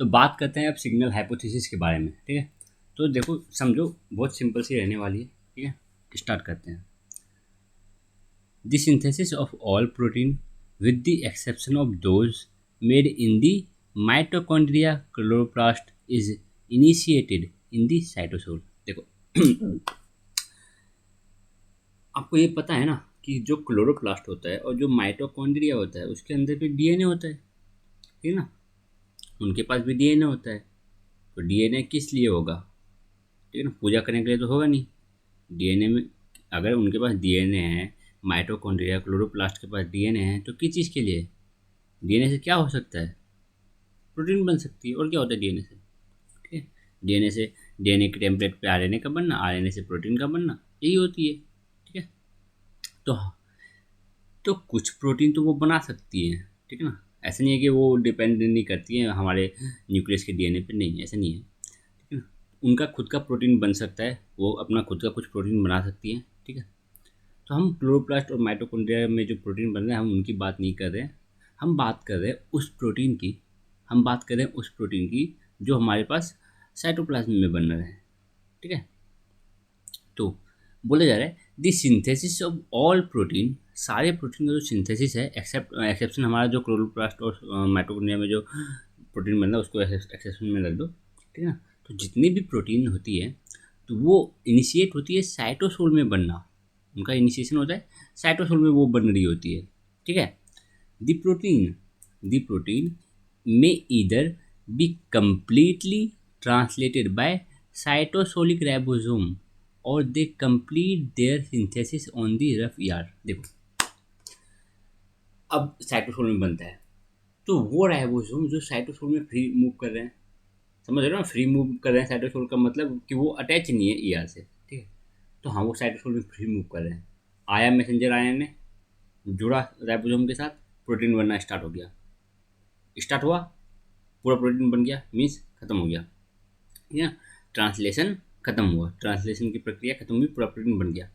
तो बात करते हैं अब सिग्नल हाइपोथेसिस के बारे में, ठीक है। तो देखो समझो बहुत सिंपल सी रहने वाली है, ठीक है। स्टार्ट करते हैं। The synthesis of all protein with the exception of those made in the mitochondria chloroplast is initiated in the cytosol. देखो आपको ये पता है ना कि जो क्लोरोप्लास्ट होता है और जो माइटोकॉन्ड्रिया होता है उसके अंदर भी डीएनए होता है, ठीक है ना। उनके पास भी डीएनए होता है। तो डीएनए किस लिए होगा, ठीक है ना, पूजा करने के लिए तो होगा नहीं। डीएनए में अगर उनके पास डीएनए है, माइटोकॉन्ड्रिया क्लोरोप्लास्ट के पास डीएनए है, तो किस चीज़ के लिए? डीएनए से क्या हो सकता है? प्रोटीन बन सकती है। और क्या होता है डीएनए से, ठीक है। डीएनए से डीएनए के टेम्पलेट पे आरएनए का बनना, आरएनए से प्रोटीन का बनना, यही होती है, ठीक है। तो कुछ प्रोटीन तो वो बना सकती है, ठीक है ना। ऐसा नहीं है कि वो डिपेंड नहीं करती है हमारे न्यूक्लियस के डीएनए पे, नहीं, ऐसा नहीं है, ठीक है ना। उनका खुद का प्रोटीन बन सकता है, वो अपना खुद का कुछ प्रोटीन बना सकती है, ठीक है। तो हम क्लोरोप्लास्ट और माइटोकॉन्ड्रिया में जो प्रोटीन बन रहे हैं हम उनकी बात नहीं कर रहे हैं। हम बात कर रहे हैं उस प्रोटीन की, जो हमारे पास साइटोप्लाज्म में बन रहे हैं, ठीक है। तो बोला जा रहा है the synthesis of all protein, सारे प्रोटीन का जो सिंथेसिस है, एक्सेप्शन हमारा जो क्लोरोप्लास्ट और माइटोकॉन्ड्रिया में जो प्रोटीन बन रहा है उसको एक्सेप्शन में रख दो, ठीक है ना। तो जितनी भी प्रोटीन होती है तो वो इनिशिएट होती है साइटोसोल में बनना। उनका इनिशिएशन होता है साइटोसोल में, वो बन रही होती है, ठीक है। The protein may either be completely translated by cytosolic ribosome or they complete their synthesis on the rough ER। देखो अब साइटोसोल में बनता है तो वो राइबोसोम जो साइटोसोल में फ्री मूव कर रहे हैं, समझ रहे हो ना, फ्री मूव कर रहे हैं। साइटोसोल का मतलब कि वो अटैच नहीं है ईआर से, ठीक है। तो हाँ, वो साइटोसोल में फ्री मूव कर रहे हैं। आया मैसेंजर आयन ने, जुड़ा राइबोसोम के साथ, प्रोटीन बनना स्टार्ट हो गया, स्टार्ट हुआ, पूरा प्रोटीन बन गया, मीन्स खत्म हो गया, ठीक है। ट्रांसलेशन खत्म हुआ, ट्रांसलेशन की प्रक्रिया खत्म हुई, पूरा प्रोटीन बन गया।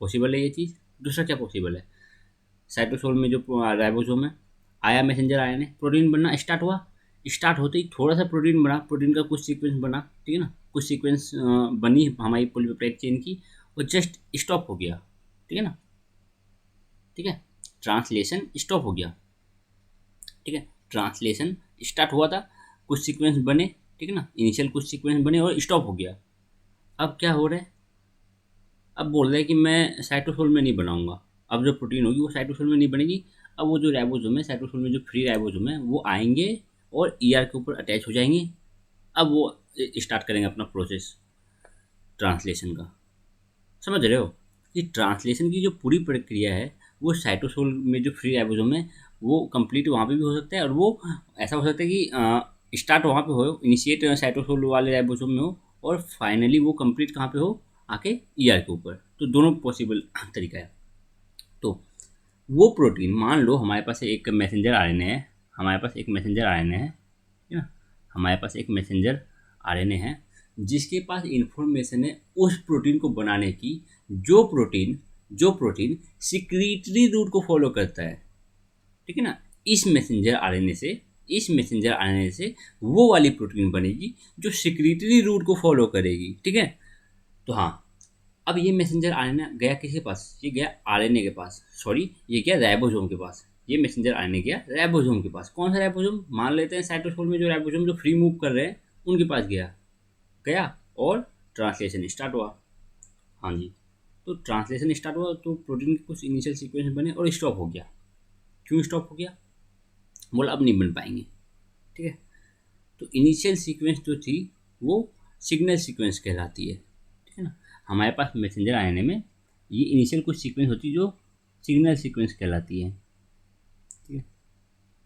पॉसिबल है ये चीज़। दूसरा क्या पॉसिबल है, साइटोसोल में जो राइबोसोम है, आया मैसेंजर आया ने, प्रोटीन बनना स्टार्ट हुआ, स्टार्ट होते ही थोड़ा सा प्रोटीन बना, प्रोटीन का कुछ सीक्वेंस बना, ठीक है ना, कुछ सीक्वेंस बनी हमारी पॉलीपेप्टाइड चेन की, और जस्ट स्टॉप हो गया, ठीक है ना, ठीक है। ट्रांसलेशन स्टॉप हो गया, ठीक है। ट्रांसलेशन स्टार्ट हुआ था, कुछ सीक्वेंस बने, ठीक है ना, इनिशियल कुछ सीक्वेंस बने और स्टॉप हो गया। अब क्या हो रहा है, अब बोल रहे हैं कि मैं साइटोसोल में नहीं बनाऊंगा। अब जो प्रोटीन होगी वो साइटोसोल में नहीं बनेगी। अब वो जो राइबोसोम है, साइटोसोल में जो फ्री राइबोसोम है, वो आएंगे और ईआर के ऊपर अटैच हो जाएंगे। अब वो स्टार्ट करेंगे अपना प्रोसेस ट्रांसलेशन का। समझ रहे हो कि ट्रांसलेशन की जो पूरी प्रक्रिया है वो साइटोसोल में जो फ्री राइबोसोम है वो कंप्लीट वहाँ पे भी हो सकता है, और वो ऐसा हो सकता है कि स्टार्ट वहाँ पे हो, इनिशिएट साइटोसोल वाले राइबोसोम में हो, और फाइनली वो कंप्लीट कहाँ पे हो, आके ईआर के ऊपर। तो दोनों पॉसिबल तरीका है। तो वो प्रोटीन, मान लो हमारे पास एक मैसेंजर आरएनए है, हमारे पास एक मैसेंजर आरएनए है, ठीक है ना, हमारे पास एक मैसेंजर आरएनए है जिसके पास इंफॉर्मेशन है उस प्रोटीन को बनाने की, जो प्रोटीन सिक्रीटरी रूट को फॉलो करता है, ठीक है ना। इस मैसेंजर आरएनए से वो वाली प्रोटीन बनेगी जो सिक्रीटरी रूट को फॉलो करेगी, ठीक है। तो हाँ, अब ये मैसेंजर आरएनए गया किसके पास, ये गया आरएनए के पास, सॉरी ये गया राइबोसोम के पास। ये मैसेंजर आरएनए गया राइबोसोम के पास। कौन सा राइबोसोम, मान लेते हैं साइटोसोल में जो राइबोसोम जो फ्री मूव कर रहे हैं उनके पास गया गया और ट्रांसलेशन स्टार्ट हुआ। हाँ जी, तो ट्रांसलेशन स्टार्ट हुआ तो प्रोटीन के कुछ इनिशियल सीक्वेंस बने और स्टॉप हो गया। क्यों स्टॉप हो गया, बोला अब नहीं बन पाएंगे, ठीक है। तो इनिशियल सीक्वेंस जो थी वो सिग्नल सीक्वेंस कहलाती है, ठीक है ना। हमारे पास मैसेंजर आरएनए में ये इनिशियल कुछ सीक्वेंस होती है जो सिग्नल सीक्वेंस कहलाती है, ठीक है।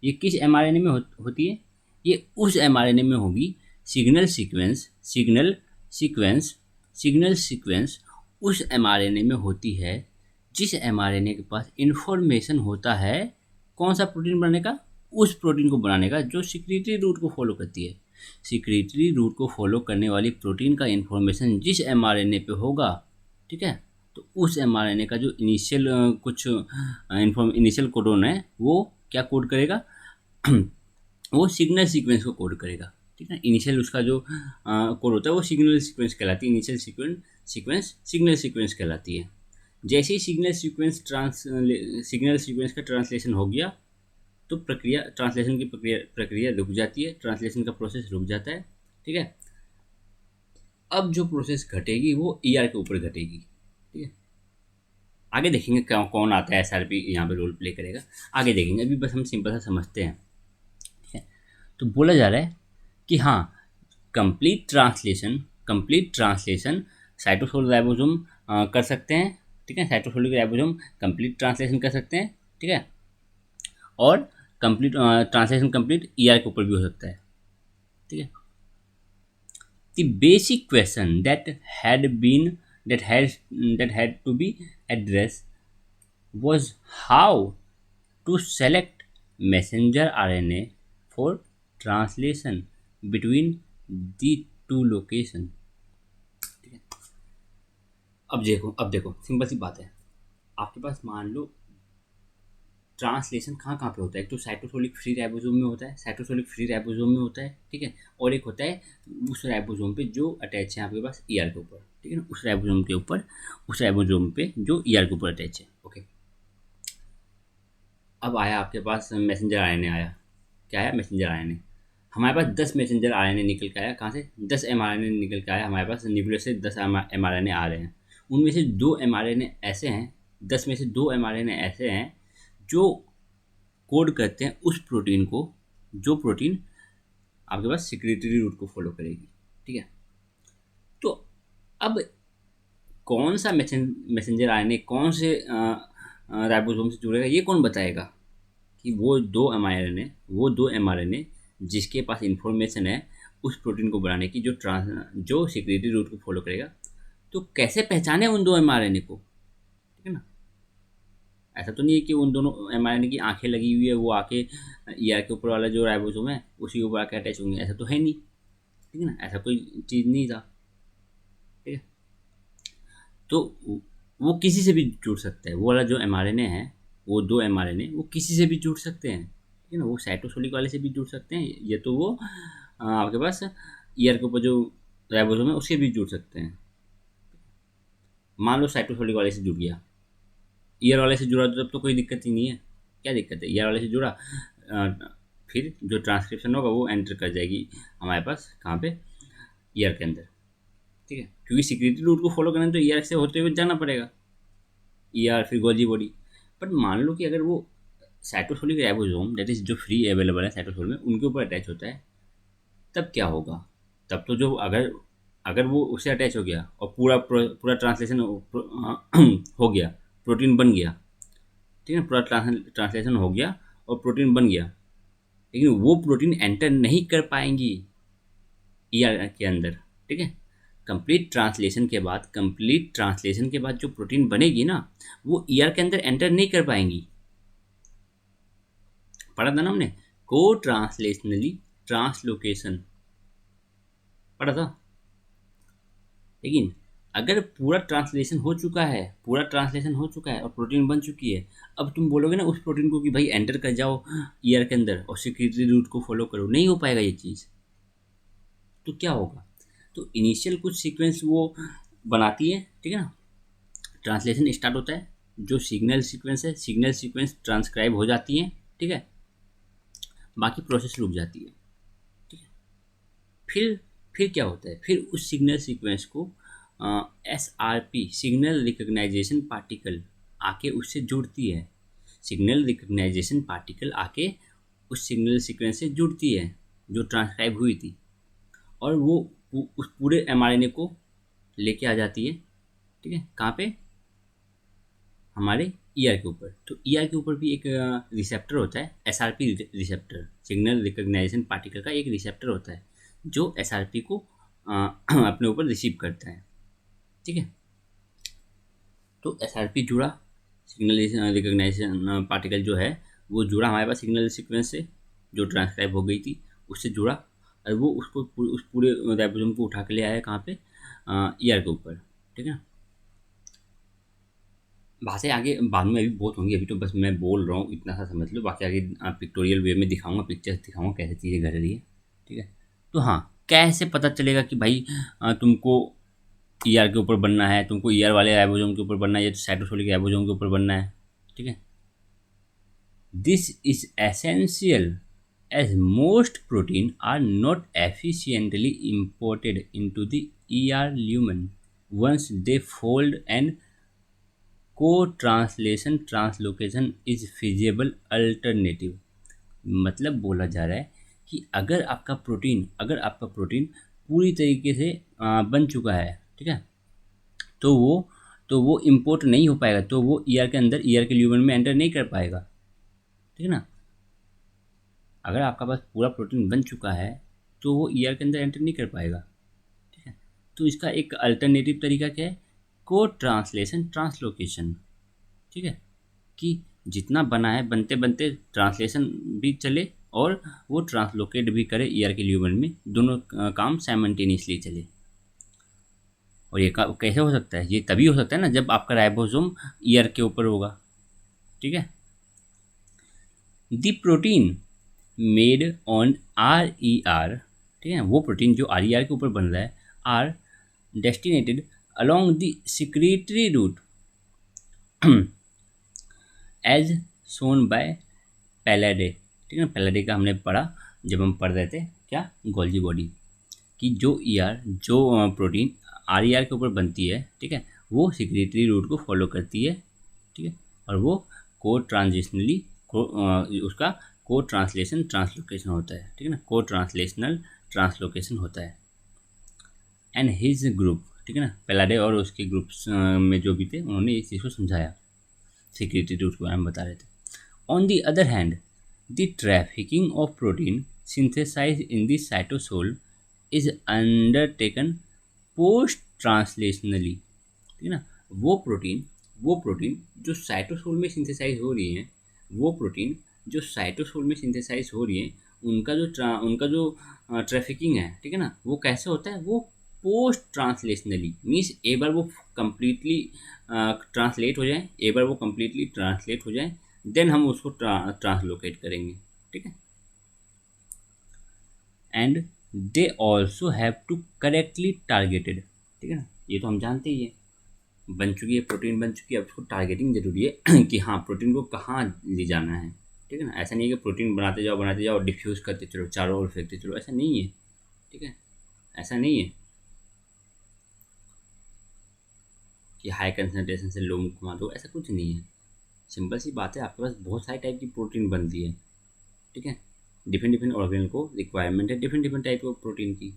ये किस एमआरएनए में होती है, ये उस एमआरएनए में होगी। Signal sequence signal sequence signal sequence उस एमआरएनए में होती है जिस एमआरएनए के पास इंफॉर्मेशन होता है कौन सा प्रोटीन बनाने का, उस प्रोटीन को बनाने का जो सिक्रीटरी रूट को फॉलो करती है। सिक्रीटरी रूट को फॉलो करने वाली प्रोटीन का इन्फॉर्मेशन जिस एमआरएनए पे होगा, ठीक है, तो उस एमआरएनए का जो इनिशियल कुछ इनिशियल कोडोन है वो क्या कोड करेगा वो सिग्नल सीक्वेंस को कोड करेगा। ठीक है, इनिशियल उसका जो कोड होता है वो सिग्नल सीक्वेंस कहलाती है, इनिशियल सीक्वेंस सिग्नल सीक्वेंस कहलाती है। जैसे ही सिग्नल सीक्वेंस का ट्रांसलेशन हो गया तो ट्रांसलेशन की प्रक्रिया रुक जाती है, ट्रांसलेशन का प्रोसेस रुक जाता है। ठीक है, अब जो प्रोसेस घटेगी वो ईआर के ऊपर घटेगी। ठीक है, आगे देखेंगे कौन आता है एसआरपी यहाँ पे रोल प्ले करेगा, आगे देखेंगे, अभी बस हम सिंपल सा समझते हैं। ठीक है, तो बोला जा रहा है कि हाँ, कंप्लीट ट्रांसलेशन साइटोसोल राइबोसोम कर सकते हैं। ठीक है, साइटोसोलिक राइबोसोम कंप्लीट ट्रांसलेशन कर सकते हैं। ठीक है, और कंप्लीट ट्रांसलेशन कंप्लीट ईआर के ऊपर भी हो सकता है। ठीक है, the basic question that had to be addressed was how to select messenger RNA for translation between the two location। अब देखो सिंपल सी बात है, आपके पास मान लो ट्रांसलेशन कहाँ कहाँ पे होता है। एक तो साइटोसोलिक फ्री राइबोसोम में होता है, ठीक है, और एक होता है उस राइबोसोम पे जो अटैच है आपके पास ईआर के ऊपर। ठीक है ना, उस राइबोसोम पे जो ईआर के ऊपर अटैच है। ओके, अब आया आपके पास मैसेंजर आरएनए आया। क्या आया? Messenger RNA. हमारे पास 10 मैसेंजर आरएनए निकल के आया। कहाँ से? 10 एमआरएनए निकल के आया हमारे पास, न्यूक्लियस से 10 एमआरएनए आ रहे हैं। उनमें से 2 एमआरएनए ऐसे हैं, 10 में से 2 एमआरएनए ऐसे हैं जो कोड करते हैं उस प्रोटीन को, जो प्रोटीन आपके पास सिक्रेटरी रूट को फॉलो करेगी। ठीक है, तो अब कौन सा मैसेंजर आरएनए कौन से राइबोसोम से जुड़ेगा ये कौन बताएगा? कि वो दो एमआरएनए जिसके पास इंफॉर्मेशन है उस प्रोटीन को बनाने की, जो सिक्रेटरी रूट को फॉलो करेगा, तो कैसे पहचाने उन 2 एमआरएनए को? ठीक है ना, ऐसा तो नहीं है कि उन दोनों एमआरएनए की आंखें लगी हुई है, वो आके ईआर के ऊपर वाला जो राइबोसोम है उसी के ऊपर आके अटैच होंगे, ऐसा तो है नहीं। ठीक है ना, ऐसा कोई चीज़ नहीं था। ठीक है, तो वो किसी से भी जुड़ सकता है, वो वाला जो एमआरएनए है, वो 2 एमआरएनए वो किसी से भी जुड़ सकते हैं। ठीक है ना, वो साइटोसोलिक वाले से भी जुड़ सकते हैं, ये तो वो आपके पास ईआर के ऊपर जो राइबोसोम है उससे भी जुड़ सकते हैं। मान लो साइटोसोलिक वाले से जुड़ गया, ईयर वाले से जुड़ा तो तब तो कोई दिक्कत ही नहीं है। क्या दिक्कत है? ईयर वाले से जुड़ा, फिर जो ट्रांसक्रिप्शन होगा वो एंटर कर जाएगी हमारे पास, कहाँ पे? ईयर के अंदर। ठीक है, क्योंकि सिक्योरिटी रूट को फॉलो करना तो ईयर से होते हुए जाना पड़ेगा, ईयर फिर गोल्जी बॉडी। बट मान लो कि अगर वो साइटोसोलिक राइबोसोम दैट इज जो फ्री अवेलेबल है साइटोसोल में उनके ऊपर अटैच होता है, तब क्या होगा? तब तो जो अगर अगर वो उससे अटैच हो गया और पूरा ट्रांसलेशन हो गया, प्रोटीन बन गया। ठीक है, पूरा ट्रांसलेशन हो गया और प्रोटीन बन गया, लेकिन वो प्रोटीन एंटर नहीं कर पाएंगी ईआर के अंदर। ठीक है, कंप्लीट ट्रांसलेशन के बाद जो प्रोटीन बनेगी ना, वो ईआर के अंदर एंटर नहीं कर पाएंगी। पढ़ा था ना हमने, को ट्रांसलेशनली ट्रांसलोकेशन पढ़ा था। लेकिन अगर पूरा ट्रांसलेशन हो चुका है और प्रोटीन बन चुकी है, अब तुम बोलोगे ना उस प्रोटीन को कि भाई एंटर कर जाओ ईयर के अंदर और सिक्रेटरी रूट को फॉलो करो, नहीं हो पाएगा ये चीज़। तो क्या होगा? तो इनिशियल कुछ सीक्वेंस वो बनाती है। ठीक है ना, ट्रांसलेशन स्टार्ट होता है, जो सिग्नल सीक्वेंस ट्रांसक्राइब हो जाती है। ठीक है, बाकी प्रोसेस रुक जाती है। ठीक है, फिर क्या होता है? फिर उस सिग्नल सीक्वेंस को SRP सिग्नल रिकग्नाइजेशन पार्टिकल आके उससे जुड़ती है। सिग्नल रिकग्नाइजेशन पार्टिकल आके उस सिग्नल सीक्वेंस से जुड़ती है जो ट्रांसक्राइब हुई थी, और वो उस पूरे एमआरएनए को लेके आ जाती है। ठीक है, कहाँ पे? हमारे ईआर के ऊपर। तो ईआर के ऊपर भी एक रिसेप्टर होता है, SRP receptor, signal recognisation particle का एक रिसेप्टर होता है जो SRP को अपने ऊपर रिसीव करता है। ठीक है, तो SRP जुड़ा, सिग्नल रिकग्नाइजेशन पार्टिकल जो है वो जुड़ा हमारे पास सिग्नल सीक्वेंस से जो ट्रांसक्राइब हो गई थी, उससे जुड़ा, और वो उसको उस पूरे राइबोसोम को उठा के ले आया कहाँ पे? ईआर के ऊपर। ठीक है, बातें आगे बाद में अभी बहुत होंगी, अभी तो बस मैं बोल रहा हूँ, इतना सा समझ लो, बाकी आगे पिक्टोरियल वे में दिखाऊंगा, पिक्चर्स दिखाऊंगा कैसे चीज़ें घट रही है। ठीक है। तो हाँ, कैसे पता चलेगा कि भाई तुमको ईआर के ऊपर बनना है, तुमको ईआर वाले राइबोसोम के ऊपर बनना है या साइटोसोलिक राइबोसोम के ऊपर बनना है। ठीक है। This is essential as most proteins are not efficiently imported into the ER lumen once they fold, and co-translation translocation is feasible alternative। मतलब बोला जा रहा है कि अगर आपका प्रोटीन पूरी तरीके से बन चुका है, ठीक है, तो वो इम्पोर्ट नहीं हो पाएगा, तो वो ईआर के अंदर, ईआर के ल्यूमेन में एंटर नहीं कर पाएगा। ठीक है ना। अगर आपका पास पूरा प्रोटीन बन चुका है तो वो ईआर के अंदर एंटर नहीं कर पाएगा। ठीक है। तो इसका एक अल्टरनेटिव तरीका क्या है? को ट्रांसलेशन ट्रांसलोकेशन। ठीक है। कि जितना बना है बनते बनते ट्रांसलेशन भी चले और वो ट्रांसलोकेट भी करे ईआर के ल्यूमन में, दोनों काम साइमल्टेनियसली चले। और ये कैसे हो सकता है? ये तभी हो सकता है ना जब आपका राइबोसोम ईआर के ऊपर होगा। ठीक है। The protein made on R E R, ठीक है, वो प्रोटीन जो आर ई आर के ऊपर बन रहा है, are destinated along the secretory route as shown by Palade. ठीक है ना। पैलाडे का हमने पढ़ा जब हम पढ़ रहे थे क्या, गोल्जी बॉडी, कि जो ई आर, जो प्रोटीन आर ई आर के ऊपर बनती है, ठीक है, वो सिक्रीटरी रूट को फॉलो करती है। ठीक है। और वो को ट्रांजिशनली उसका को ट्रांसलेशन ट्रांसलोकेशन होता है। ठीक है ना। को ट्रांसलेशनल ट्रांसलोकेशन होता है। एंड हिज ग्रुप, ठीक है ना, पेलाडे और उसके ग्रुप्स में जो भी थे उन्होंने इस चीज़ को समझाया, सिक्योरिटी रूट के बारे में बता रहे थे। On the other hand, the trafficking of protein synthesize in the cytosol is undertaken post translationally. ठीक है ना। वो प्रोटीन जो साइटोसोल में सिंथेसाइज हो रही है, वो प्रोटीन जो साइटोसोल में सिंथेसाइज हो रही है, उनका जो ट्रैफिकिंग है, ठीक है ना, वो कैसे होता है? वो पोस्ट ट्रांसलेशनली, मीन्स एक बार वो कम्प्लीटली ट्रांसलेट हो जाए, एक बार वो कम्प्लीटली ट्रांसलेट हो जाए, देन हम उसको ट्रांसलोकेट करेंगे। ठीक है। And they also have to correctly targeted. ठीक है ना। ये तो हम जानते ही है, बन चुकी है प्रोटीन, बन चुकी है, अब उसको टारगेटिंग जरूरी है कि हाँ प्रोटीन को कहाँ ले जाना है। ठीक है ना। ऐसा नहीं है कि प्रोटीन बनाते जाओ डिफ्यूज करते चलो, चारों ओर फेंकते चलो, ऐसा नहीं है। ठीक है। ऐसा नहीं है कि हाई कंसनट्रेशन से लो में घुमा दो, ऐसा कुछ नहीं है। सिंपल सी बात है, आपके पास बहुत सारे टाइप की प्रोटीन बनती है। ठीक है। डिफरेंट डिफरेंट ऑर्गेनल को रिक्वायरमेंट है different different type of protein की।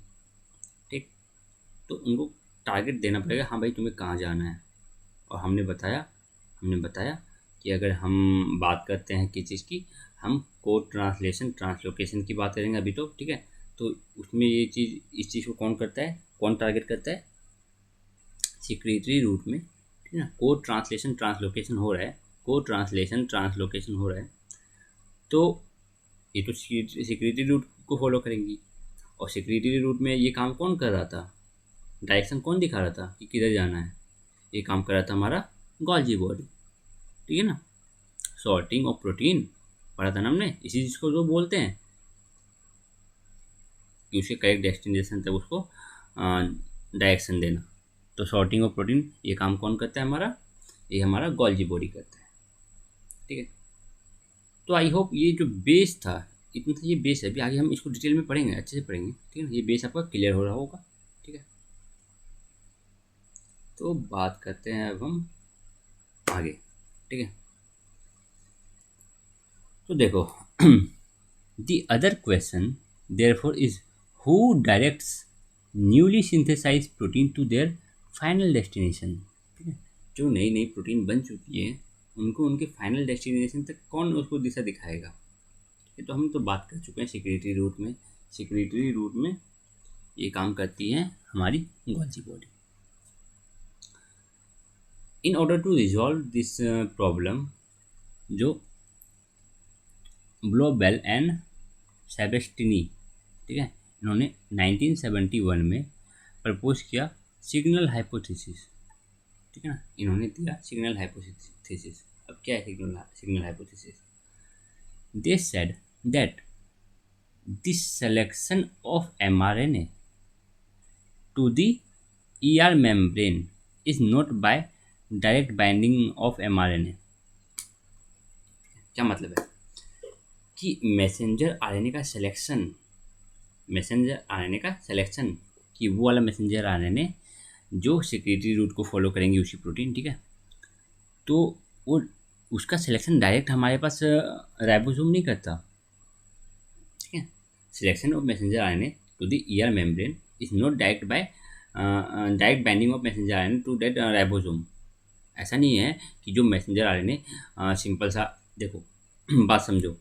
ठीक। तो उनको टारगेट देना पड़ेगा, हाँ भाई तुम्हें कहाँ जाना है। और हमने बताया कि अगर हम बात करते हैं किस चीज़ की, हम कोड ट्रांसलेशन ट्रांसलोकेशन की बात करेंगे अभी तो। ठीक है। तो उसमें ये चीज़, इस चीज़ को कौन करता है, कौन टारगेट करता है? सिक्रीटरी रूट में। ठीक है ना। कोड ट्रांसलेशन ट्रांसलोकेशन हो रहा है, कोड ट्रांसलेशन ट्रांसलोकेशन हो रहा है, तो ये तो सिक्रीटरी रूट को फॉलो करेंगी। और सिक्रीटरी रूट में ये काम कौन कर रहा था? डायरेक्शन कौन दिखा रहा था कि किधर जाना है? ये काम कर रहा था हमारा गॉल्जी बॉडी। ठीक है ना। सॉर्टिंग ऑफ प्रोटीन पढ़ा था ना हमने, इसी चीज़ को जो बोलते हैं कि उसके करेक्ट डेस्टिनेशन तक उसको डायरेक्शन देना। तो सॉर्टिंग ऑफ प्रोटीन ये काम कौन करता है हमारा? ये हमारा गॉल्जी बॉडी करता है। ठीक है। तो आई होप ये जो बेस था, इतना था ये बेस है, अभी आगे हम इसको डिटेल में पढ़ेंगे, अच्छे से पढ़ेंगे। ठीक है ना। ये बेस आपका क्लियर हो रहा होगा। ठीक है। तो बात करते हैं अब हम आगे। ठीक है। तो देखो the other question therefore is, who directs newly synthesized protein to their final destination। ठीक है। जो नई नई प्रोटीन बन चुकी है उनको उनके फाइनल डेस्टिनेशन तक कौन उसको दिशा दिखाएगा? ये तो हम तो बात कर चुके हैं सिक्रीटरी रूट में। सिक्रीटरी रूट में ये काम करती है हमारी Golgi body. In order to resolve this problem, जो ब्लोबेल एंड सेबेस्टिनी, ठीक है, इन्होंने 1971 में प्रपोज किया सिग्नल हाइपोथेसिस। ठीक है ना, इन्होंने दिया सिग्नल हाइपोथेसिस। अब क्या है signal hypothesis? They said that the selection of mRNA to the ER membrane is not by direct binding of mRNA। क्या मतलब है कि मैसेंजर आरएनए का सिलेक्शन, कि वो वाला मैसेंजर आरएनए जो सिक्रेटरी रूट को फॉलो करेंगे उसी प्रोटीन, ठीक है, तो वो उसका सिलेक्शन डायरेक्ट हमारे पास राइबोसोम नहीं करता, ठीक है। Selection of messenger RNA to the ER membrane is not direct binding of messenger RNA to that ribosome. ऐसा नहीं है कि जो मैसेंजर आरएनए सिंपल सा, देखो बात समझो,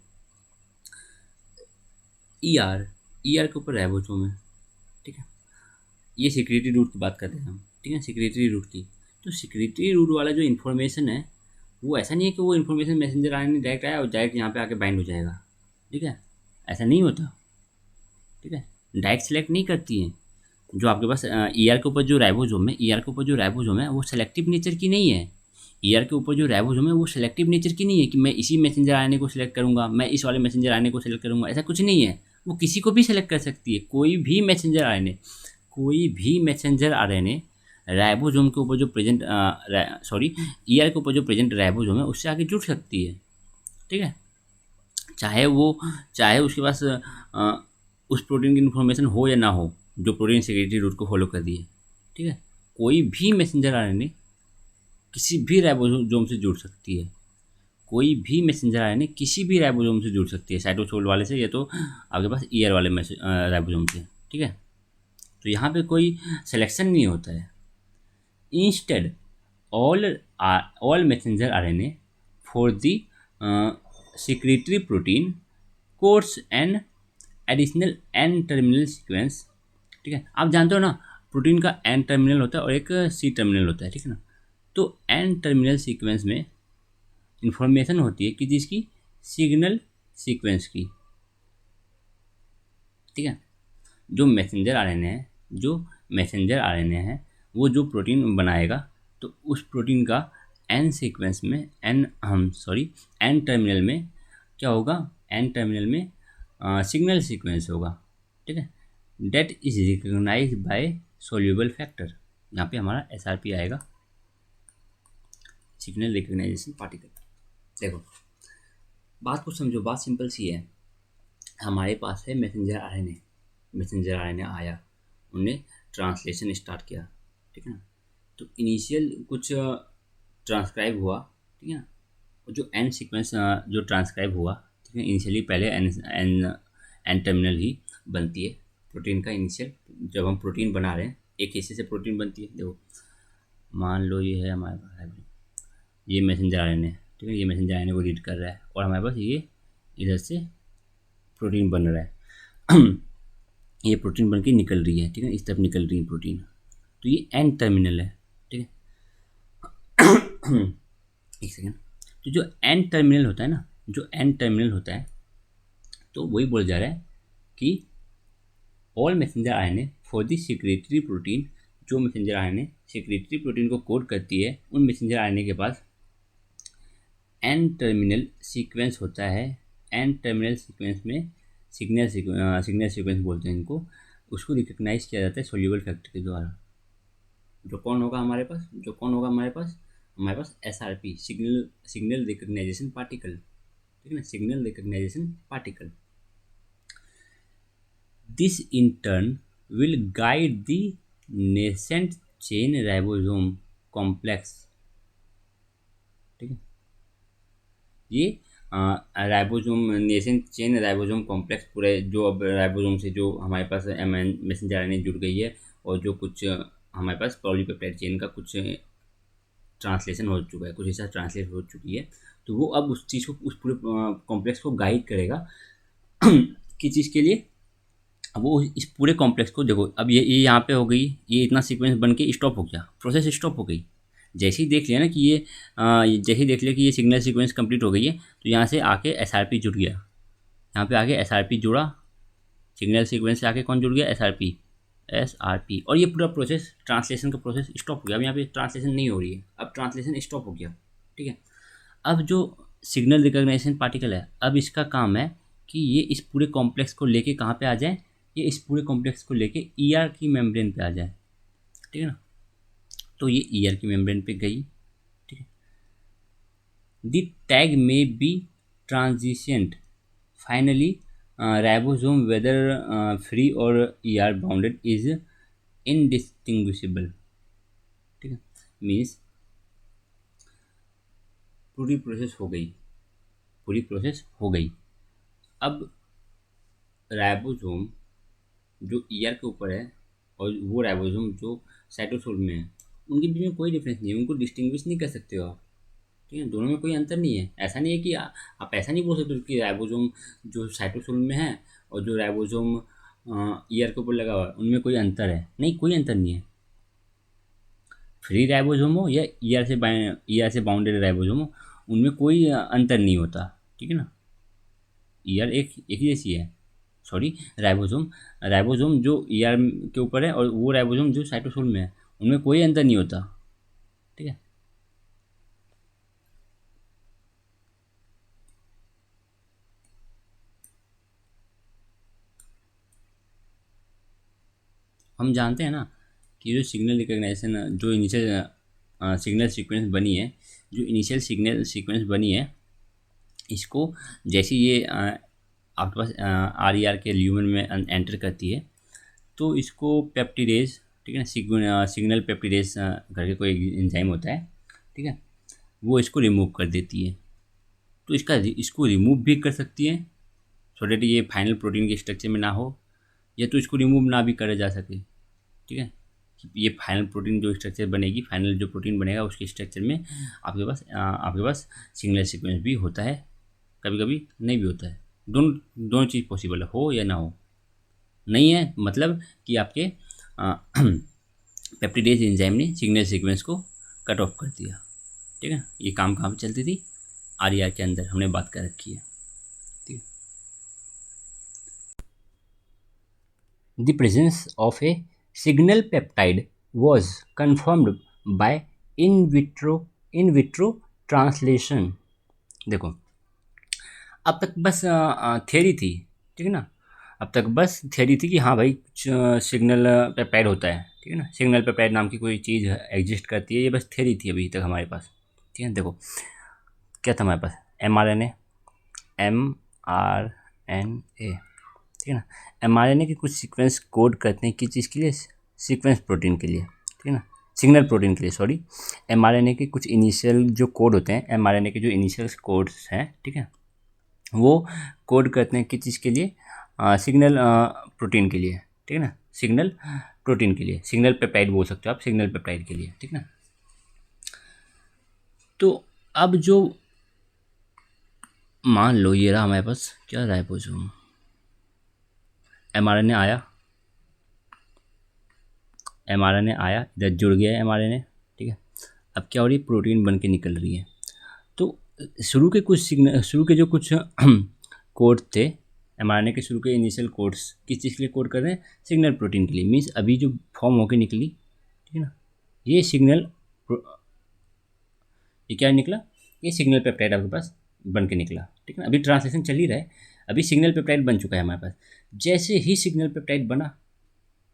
ईआर के ऊपर राइबोसोम है, ठीक है, ये सिक्रेटरी रूट की बात करते हैं हम, ठीक है, सिक्रेटरी रूट की। तो सिक्रेटरी रूट वाला जो इन्फॉर्मेशन है वो ऐसा नहीं है कि वो इन्फॉर्मेशन मैसेंजर आरएनए डायरेक्ट आया और डायरेक्ट यहाँ पे आके बाइंड हो जाएगा, ठीक है, ऐसा नहीं होता, ठीक है, डायरेक्ट सेलेक्ट नहीं करती हैं। जो आपके पास ईआर के ऊपर जो राइबोसोम है, ईआर के ऊपर जो राइबोसोम है वो सेलेक्टिव नेचर की नहीं है। ईआर के ऊपर जो राइबोसोम है वो सेलेक्टिव नेचर की नहीं है कि मैं इसी मैसेंजर आरएनए को सिलेक्ट करूँगा, मैं इस वाले मैसेंजर आरएनए को सिलेक्ट करूँगा, ऐसा कुछ नहीं है। वो किसी को भी सिलेक्ट कर सकती है, कोई भी मैसेंजर आरएनए राइबोसोम के ऊपर जो प्रेजेंट ईआर के ऊपर जो प्रेजेंट राइबोसोम है उससे आगे जुड़ सकती है, ठीक है, चाहे उसके पास उस प्रोटीन की इन्फॉर्मेशन हो या ना हो जो प्रोटीन सिक्रेटरी रूट को फॉलो कर दिए, ठीक है। कोई भी मैसेंजर आरएनए किसी भी राइबोसोम से जुड़ सकती है, कोई भी मैसेंजर आरएनए किसी भी राइबोसोम से जुड़ सकती है, साइटोसोल वाले से या तो आपके पास ईआर वाले राइबोसोम से, ठीक है। तो यहाँ पे कोई सिलेक्शन नहीं होता है। Instead all messenger RNA for the secretory protein codes an additional N terminal sequence, ठीक है। आप जानते हो ना प्रोटीन का एन टर्मिनल होता है और एक सी टर्मिनल होता है, ठीक है ना। तो एन टर्मिनल सीक्वेंस में इंफॉर्मेशन होती है कि जिसकी सिग्नल सीक्वेंस की, ठीक है। जो मैसेंजर आरएनए है वो जो प्रोटीन बनाएगा तो उस प्रोटीन का एन सीक्वेंस में एन टर्मिनल में क्या होगा, एन टर्मिनल में सिग्नल सीक्वेंस होगा, ठीक है। That is recognized by soluble factor, यहाँ पे हमारा एसआरपी आएगा, सिग्नल रिकग्नाइजेशन पार्टिकल। देखो बात को समझो, बात सिंपल सी है। हमारे पास है मैसेंजर आरएनए आया, उन्होंने ट्रांसलेशन स्टार्ट किया, ठीक है ना। तो इनिशियल कुछ ट्रांसक्राइब हुआ, ठीक है ना। और जो एन सीक्वेंस जो ट्रांसक्राइब हुआ, ठीक है, इनिशियली पहले एन टर्मिनल ही बनती है प्रोटीन का। इनिशियल जब हम प्रोटीन बना रहे हैं एक हिस्से से प्रोटीन बनती है। देखो मान लो ये है हमारे पास, ये मैसेंजर आरएनए, ठीक है, ये मैसेंजर आरएनए को रीड कर रहा है और हमारे पास ये इधर से प्रोटीन बन रहा है ये प्रोटीन बन के निकल रही है, ठीक है, इस तरफ निकल रही है प्रोटीन। तो ये एन टर्मिनल है, ठीक है एक सेकेंड। तो जो एन टर्मिनल होता है ना, तो वही बोल जा रहा है कि all messenger RNA for the secretory protein, जो मैसेंजर आरएनए सिक्रेटरी प्रोटीन को कोड करती है उन मैसेंजर आरएनए के पास एन टर्मिनल सीक्वेंस होता है। एन टर्मिनल सीक्वेंस में सिग्नल सीक्वेंस बोलते हैं इनको, उसको रिकग्नाइज किया जाता है सोल्यूबल फैक्टर के द्वारा। जो कौन होगा हमारे पास एसआरपी, सिग्नल रिकग्नाइजेशन पार्टिकल, ठीक है ना, signal recognisation particle. This in turn will guide the nascent chain ribosome complex, ठीक है। ये ribosome nascent chain ribosome complex पूरे जो अब राइबोसोम से जो हमारे पास मैसेंजर आरएनए जुड़ गई है और जो कुछ हमारे पास पॉलीपेप्टाइड चेन का कुछ ट्रांसलेशन हो चुका है, कुछ हिस्सा ट्रांसलेट हो चुकी है, तो वो अब उस चीज़ को, उस पूरे कॉम्प्लेक्स को गाइड करेगा किस चीज़ के लिए। अब वो इस पूरे कॉम्प्लेक्स को देखो, अब ये यहाँ पे हो गई, ये इतना सीक्वेंस बन के स्टॉप हो गया, प्रोसेस स्टॉप हो गई। जैसे ही देख लिया ना कि ये सिग्नल सीक्वेंस कंप्लीट हो गई है, तो यहाँ से आके एसआरपी जुड़ गया, यहाँ पे आके एसआरपी जुड़ा, सिग्नल सीक्वेंस से आके कौन जुड़ गया, एसआरपी, SRP। और ये पूरा प्रोसेस, ट्रांसलेशन का प्रोसेस स्टॉप हो गया। अब यहाँ पे ट्रांसलेशन नहीं हो रही है, अब ट्रांसलेशन स्टॉप हो गया। ठीक है। अब जो सिग्नल रिकॉग्निशन पार्टिकल है, अब इसका काम है कि ये इस पूरे कॉम्प्लेक्स को लेके कहाँ पे आ जाए, ये इस पूरे कॉम्प्लेक्स को लेके ER की मेम्ब्रेन पे आ जाए। ठीक है ना। तो ये ER की मेम्ब्रेन पे गई। ठीक है। The tag may be transitioned finally ribosome whether free और ER बाउंडेड इज इनडिस्टिंग्विशेबल। ठीक है। मीन्स पूरी प्रोसेस हो गई, पूरी प्रोसेस हो गई। अब राइबोसोम जो ER के ऊपर है और वो राइबोसोम जो साइटोसोल में है, उनके बीच में कोई डिफरेंस नहीं है, उनको डिस्टिंग्विश नहीं कर सकते हो आप। ठीक है। दोनों में कोई अंतर नहीं है। ऐसा नहीं है कि आप ऐसा नहीं बोल सकते कि राइबोसोम जो साइटोसोल में है और जो राइबोसोम ER के ऊपर लगा हुआ है उनमें कोई अंतर है, नहीं, कोई अंतर नहीं है। फ्री राइबोसोम हो या ER से बाउंडेड राइबोसोम हो, उनमें कोई अंतर नहीं होता। ठीक है ना। ER एक एक ही जैसी है। सॉरी, राइबोसोम राइबोसोम जो ER के ऊपर है और वो राइबोसोम जो साइटोसोल में है, उनमें कोई अंतर नहीं होता। ठीक है। हम जानते हैं ना कि जो सिग्नल रिकग्निशन जो इनिशियल सिग्नल सीक्वेंस बनी है, जो इनिशियल सिग्नल सीक्वेंस बनी है, इसको जैसे ये आपके पास RER के ल्यूमन में एंटर करती है, तो इसको पेप्टिडेज, ठीक है ना, सिग्नल पेप्टिडेज करके कोई एंजाइम होता है। ठीक है। वो इसको रिमूव कर देती है। तो इसको रिमूव भी कर सकती है सो डेट ये फाइनल प्रोटीन के स्ट्रक्चर में ना हो, या तो इसको रिमूव ना भी करा जा सके। ठीक है। ये फाइनल प्रोटीन जो स्ट्रक्चर बनेगी, फाइनल जो प्रोटीन बनेगा उसके स्ट्रक्चर में आपके पास सिग्नल सीक्वेंस भी होता है, कभी कभी नहीं भी होता है। दोनों दोनों चीज़ पॉसिबल है, हो या ना हो। नहीं है मतलब कि आपके पेप्टिडेज एंजाइम ने सिग्नल सीक्वेंस को कट ऑफ कर दिया। ठीक है। ये काम कहाँ पे चलती थी, RER के अंदर हमने बात कर रखी है। ठीक है। The presence of a signal peptide was confirmed by in vitro translation। देखो, अब तक बस थियरी थी। ठीक है ना। अब तक बस थियरी थी कि हाँ भाई कुछ सिग्नल पेप्टाइड होता है। ठीक है ना। सिग्नल पेप्टाइड नाम की कोई चीज़ एग्जिस्ट करती है, ये बस थियरी थी अभी तक हमारे पास। ठीक है। देखो क्या था हमारे पास, mRNA, mRNA। ठीक है ना। mRNA के कुछ सीक्वेंस कोड करते हैं किस चीज़ के लिए, सीक्वेंस प्रोटीन के लिए। ठीक है ना, सिग्नल प्रोटीन के लिए, सॉरी। mRNA के कुछ इनिशियल जो कोड होते हैं, mRNA के जो इनिशियल कोड्स हैं, ठीक है, वो कोड करते हैं किस चीज़ के लिए, सिग्नल प्रोटीन के लिए। ठीक है ना, सिग्नल प्रोटीन के लिए, सिग्नल पेप्टाइड बोल सकते हो आप, सिग्नल पेप्टाइड के लिए। ठीक है ना। तो अब जो मान लो ये रहा हमारे पास क्या राइबोसोम, mRNA आया, mRNA आया, इधर जुड़ गया mRNA। ठीक है। अब क्या हो रही है, प्रोटीन बन के निकल रही है। तो शुरू के जो कुछ कोड थे, mRNA के शुरू के इनिशियल कोड्स किस चीज़ के लिए कोड कर रहे हैं, सिग्नल प्रोटीन के लिए। मीन्स अभी जो फॉर्म होके निकली, ठीक है ना, ये ये क्या निकला, ये सिग्नल पेप्टाइड आपके पास बन के निकला। ठीक है ना। अभी ट्रांसलेशन चल ही रहा है, अभी सिग्नल पेप्टाइड बन चुका है हमारे पास। जैसे ही सिग्नल पेप्टाइड बना,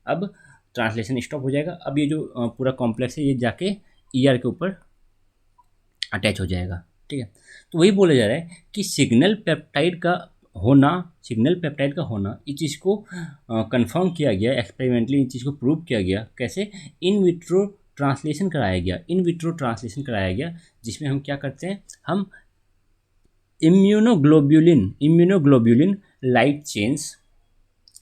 अब ट्रांसलेशन स्टॉप हो जाएगा। अब ये जो पूरा कॉम्प्लेक्स है ये जाके ER के ऊपर अटैच हो जाएगा। ठीक है। तो वही बोला जा रहा है कि सिग्नल पेप्टाइड का होना इस चीज़ को कंफर्म किया गया, एक्सपेरिमेंटली इस चीज़ को प्रूव किया गया। कैसे, इन विट्रो ट्रांसलेशन कराया गया, इन विट्रो ट्रांसलेशन कराया गया, जिसमें हम क्या करते हैं, हम इम्यूनोग्लोब्यूलिन लाइट चेन्स,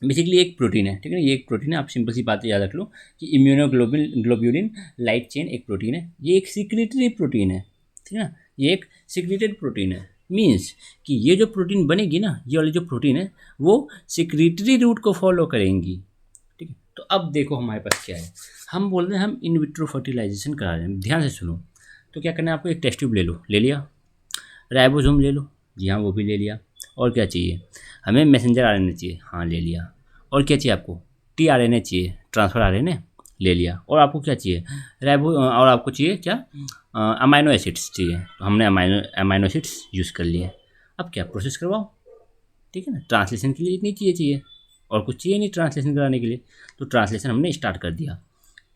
बेसिकली एक प्रोटीन है। ठीक है। ये एक प्रोटीन है, आप सिंपल सी बात याद रख लो कि इम्यूनोग्लोब्यूलिन लाइट चेन एक प्रोटीन है। ये एक सिक्रेटरी प्रोटीन है। ठीक है ना, ये एक सिक्रेटेड प्रोटीन है। मीन्स कि ये जो प्रोटीन बनेगी ना, ये वाली जो प्रोटीन है वो सिक्रेटरी रूट को फॉलो करेंगी। ठीक है। तो अब देखो हमारे पास क्या है, हम बोल रहे हैं हम इन विट्रो फर्टिलाइजेशन करा रहे हैं। ध्यान से सुनो। तो क्या करना है आपको, एक टेस्ट ट्यूब ले लो, ले लिया, राइबोसोम ले लो, जी हाँ वो भी ले लिया, और क्या चाहिए हमें, मैसेंजर RNA चाहिए, हाँ ले लिया, और क्या चाहिए आपको, tRNA चाहिए, ट्रांसफर आरएनए ले लिया, और आपको क्या चाहिए, राइबो, और आपको चाहिए क्या, अमाइनो एसिड्स चाहिए, तो हमने अमाइनो एसिड्स यूज़ कर लिए। अब क्या, प्रोसेस करवाओ, ठीक है ना। ट्रांसलेशन के लिए इतनी चीज़ें चाहिए और कुछ चाहिए नहीं ट्रांसलेशन कराने के लिए, तो ट्रांसलेशन हमने स्टार्ट कर दिया।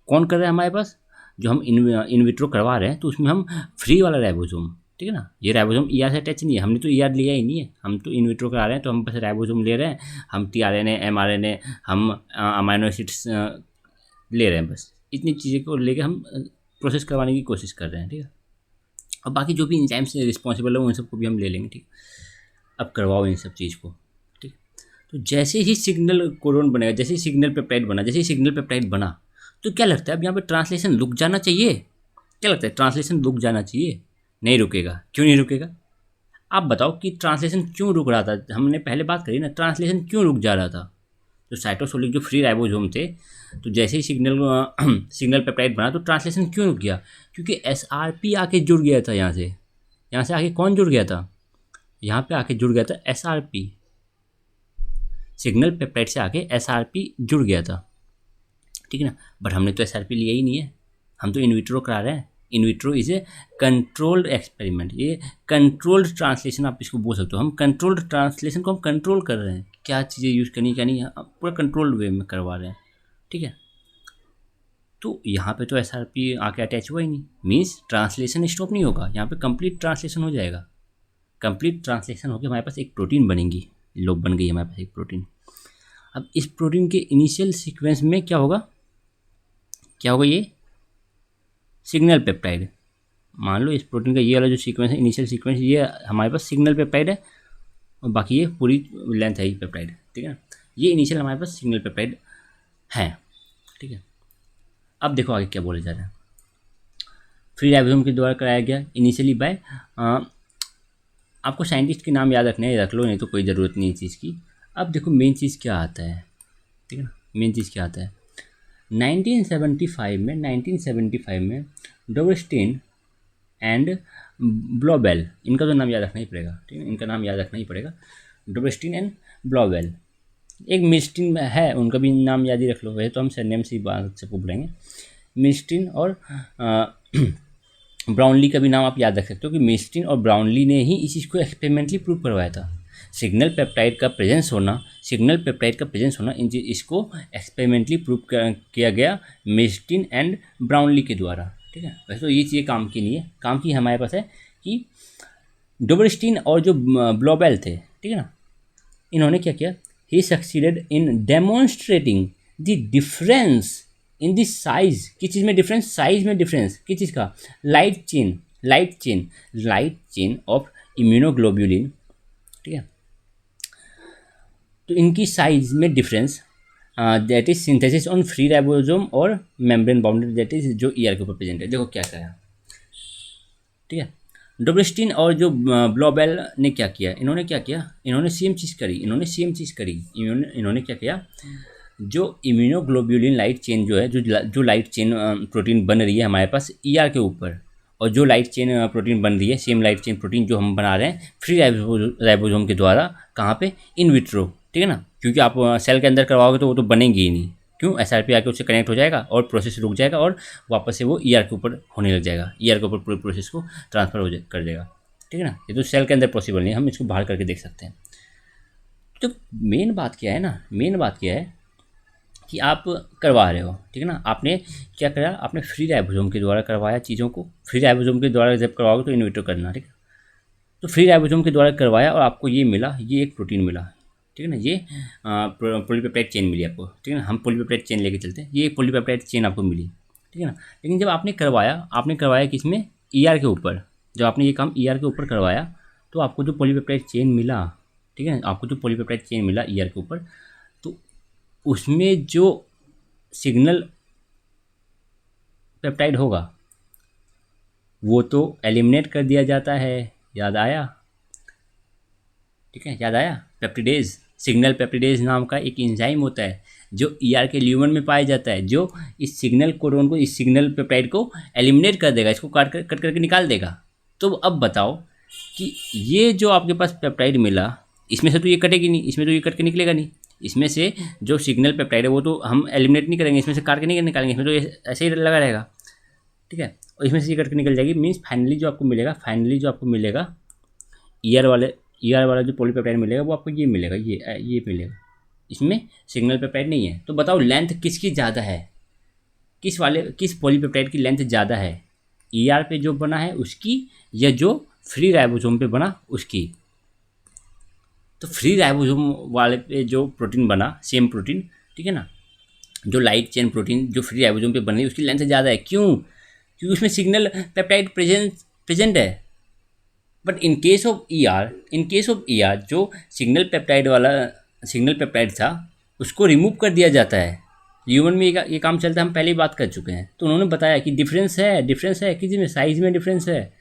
कौन कर रहा है हमारे पास, जो हम इन विट्रो करवा रहे हैं, तो उसमें हम फ्री वाला राइबोसोम, ठीक है ना, ये राइबोसोम ईआर से अटैच नहीं है, हमने तो ईआर लिया ही नहीं है, हम तो इन विट्रो करा रहे हैं, तो हम बस राइबोसोम ले रहे हैं, हम टीआरएनए एमआरएनए हम अमाइनो एसिड्स ले रहे हैं, बस इतनी चीज़ें को लेके हम प्रोसेस करवाने की कोशिश कर रहे हैं, ठीक है। अब बाकी जो भी इंजाइम से रिस्पॉन्सिबल है उन सबको भी हम ले लेंगे, ठीक। अब करवाओ इन सब चीज़ को, ठीक। तो जैसे ही सिग्नल कोडोन बनेगा, जैसे ही सिग्नल पेप्टाइड बना, जैसे ही सिग्नल पेप्टाइड बना, तो क्या लगता है अब यहाँ पे ट्रांसलेशन रुक जाना चाहिए, क्या लगता है ट्रांसलेशन रुक जाना चाहिए, नहीं रुकेगा, क्यों नहीं रुकेगा, आप बताओ कि ट्रांसलेशन क्यों रुक रहा था, हमने पहले बात करी ना, ट्रांसलेशन क्यों रुक जा रहा था। तो साइटोसोलिक जो फ्री राइबोसोम थे, तो जैसे ही सिग्नल पेप्टाइड बना तो ट्रांसलेशन क्यों रुक गया, क्योंकि एसआरपी आके जुड़ गया था यहाँ से आके कौन जुड़ गया था, यहाँ पे आके जुड़ गया था एसआरपी, सिग्नल पेप्टाइड से आके एसआरपी जुड़ गया था, ठीक है ना। बट हमने तो एसआरपी लिया ही नहीं है, हम तो इन विट्रो करा रहे हैं। In vitro is a controlled experiment, ये कंट्रोल्ड ट्रांसलेशन आप इसको बोल सकते हो, हम कंट्रोल्ड ट्रांसलेशन को हम कंट्रोल कर रहे हैं, क्या चीज़ें यूज़ करनी क्या नहीं, पूरा कंट्रोल्ड वे में करवा रहे हैं, ठीक है। तो यहाँ पे तो एसआरपी आके अटैच हुआ ही नहीं, मीन्स ट्रांसलेशन स्टॉप नहीं होगा, यहाँ पे कंप्लीट ट्रांसलेशन हो जाएगा, कंप्लीट ट्रांसलेशन होकर हमारे पास एक प्रोटीन बनेगी, लोग बन गई हमारे पास एक प्रोटीन। अब इस प्रोटीन के इनिशियल सीक्वेंस में क्या होगा, ये सिग्नल पेप्टाइड, मान लो इस प्रोटीन का ये वाला जो सीक्वेंस है, इनिशियल सीक्वेंस, ये हमारे पास सिग्नल पेप्टाइड है, और बाकी ये पूरी लेंथ है ही पेप्टाइड, ठीक है ना, ये इनिशियल हमारे पास सिग्नल पेप्टाइड है, ठीक है। अब देखो आगे क्या बोले जा रहे हैं, फ्री राइबोसोम के द्वारा कराया गया इनिशियली बाय, आपको साइंटिस्ट के नाम याद रखने रख लो, नहीं तो कोई ज़रूरत नहीं चीज़ की। अब देखो मेन चीज़ क्या आता है, ठीक है ना, मेन चीज़ क्या आता है, 1975 में डोबरस्टेन एंड ब्लॉबेल, इनका तो नाम याद रखना ही पड़ेगा, ठीक है, इनका नाम याद रखना ही पड़ेगा, डोबरस्टेन एंड ब्लॉबेल, एक मिल्स्टीन है, उनका भी नाम याद ही रख लो, वैसे तो हम सरनेम से ही बात सबको बोलेंगे, मिल्स्टीन और ब्राउनली का भी नाम आप याद रख सकते हो कि मिल्स्टीन और ब्राउनली ने ही इस चीज़ को एक्सपेरिमेंटली प्रूव करवाया था, सिग्नल पेप्टाइड का प्रेजेंस होना इसको एक्सपेरिमेंटली प्रूव किया गया मिल्स्टीन एंड ब्राउनली के द्वारा, ठीक है। वैसे तो ये चीज़ें काम की नहीं है, काम की हमारे पास है कि डोबरस्टीन और जो ब्लॉबेल थे, ठीक है ना, इन्होंने क्या किया, he succeeded in demonstrating the difference in the size, किस चीज़ में डिफरेंस, साइज में डिफरेंस, किस चीज़ का, लाइट चेन ऑफ इम्यूनोग्लोब्यूलिन, ठीक है। तो इनकी साइज में difference, that is synthesis on free ribosome और मेम्ब्रेन बाउंडेड, दैट इज जो ईआर के ऊपर प्रेजेंट है। देखो क्या कहा, ठीक है, डोबरस्टीन और जो ब्लॉबेल ने क्या किया, इन्होंने सेम चीज़ करी, इन्होंने क्या किया, जो इम्यूनोग्लोब्यूलिन लाइट चेन जो है, जो लाइट चेन प्रोटीन बन रही है हमारे पास ईआर के ऊपर, और जो लाइट चेन प्रोटीन बन रही है, सेम लाइट चेन प्रोटीन जो हम बना रहे हैं फ्री राइबोसोम के द्वारा, कहाँ पे, इन विट्रो, ठीक है ना, क्योंकि आप सेल के अंदर करवाओगे तो वो तो बनेंगी ही नहीं, क्यों, एसआरपी आके उससे कनेक्ट हो जाएगा और प्रोसेस रुक जाएगा और वापस से वो ईआर के ऊपर होने लग जाएगा, ईआर के ऊपर पूरे प्रोसेस को ट्रांसफर कर देगा, ठीक है ना। ये तो सेल के अंदर पॉसिबल नहीं है, हम इसको बाहर करके देख सकते हैं। तो मेन बात क्या है कि आप करवा रहे हो, ठीक है ना, आपने क्या करा, आपने फ्री राइबोसोम के द्वारा करवाया चीज़ों को, फ्री राइबोसोम के द्वारा जब करवाओगे तो इन विट्रो करना, ठीक है। तो फ्री राइबोसोम के द्वारा करवाया और आपको ये मिला, ये एक प्रोटीन मिला, ठीक है ना, ये पॉलीपेप्टाइड चेन मिली आपको, ठीक है ना, हम पॉलीपेप्टाइड चेन लेके चलते हैं, ये पॉलीपेप्टाइड चेन आपको मिली, ठीक है ना। लेकिन जब आपने करवाया किसमें, ईआर के ऊपर, जब आपने ये काम ईआर के ऊपर करवाया तो आपको जो पॉलीपेप्टाइड चेन मिला, ठीक है, आपको जो पॉलीपेप्टाइड चेन मिला ईआर के ऊपर, तो उसमें जो सिग्नल पेप्टाइड होगा वो तो एलिमिनेट कर दिया जाता है, याद आया, ठीक है, याद आया, पेप्टिडेज, सिग्नल पेप्टिडेज नाम का एक एंजाइम होता है जो ईआर के ल्यूमन में पाया जाता है, जो इस सिग्नल कोडोन को, इस सिग्नल पेप्टाइड को एलिमिनेट कर देगा, इसको कट करके निकाल देगा। तो अब बताओ कि ये जो आपके पास पेप्टाइड मिला, इसमें से तो ये कटेगी नहीं, इसमें तो ये कट के निकलेगा नहीं, इसमें से जो सिग्नल पेप्टाइड है वो तो हम एलिमिनेट नहीं करेंगे, इसमें से काट के नहीं निकालेंगे, इसमें तो ऐसे ही लगा रहेगा, ठीक है। और इसमें से ये कट के निकल जाएगी, मीन्स फाइनली जो आपको मिलेगा ईआर वाला जो पॉलीपेप्टाइड मिलेगा वो आपको ये मिलेगा, ये मिलेगा। इसमें सिग्नल पेप्टाइड नहीं है। तो बताओ लेंथ किसकी ज़्यादा है, किस पॉलीपेप्टाइड की लेंथ ज़्यादा है, ईआर पे जो बना है उसकी या जो फ्री राइबोसोम पे बना उसकी। तो फ्री राइबोसोम वाले पे जो प्रोटीन बना, सेम प्रोटीन, ठीक है ना, जो लाइट चेन प्रोटीन जो फ्री राइबोसोम पे बन रही है उसकी लेंथ ज़्यादा है। क्यों? क्योंकि उसमें सिग्नल पेप्टाइड प्रेजेंट है। But in case of ER जो सिग्नल पेप्टाइड था उसको रिमूव कर दिया जाता है। ह्यूमन में ये काम चलता है, हम पहले ही बात कर चुके हैं। तो उन्होंने बताया कि डिफरेंस है किसी में, साइज़ में डिफरेंस है,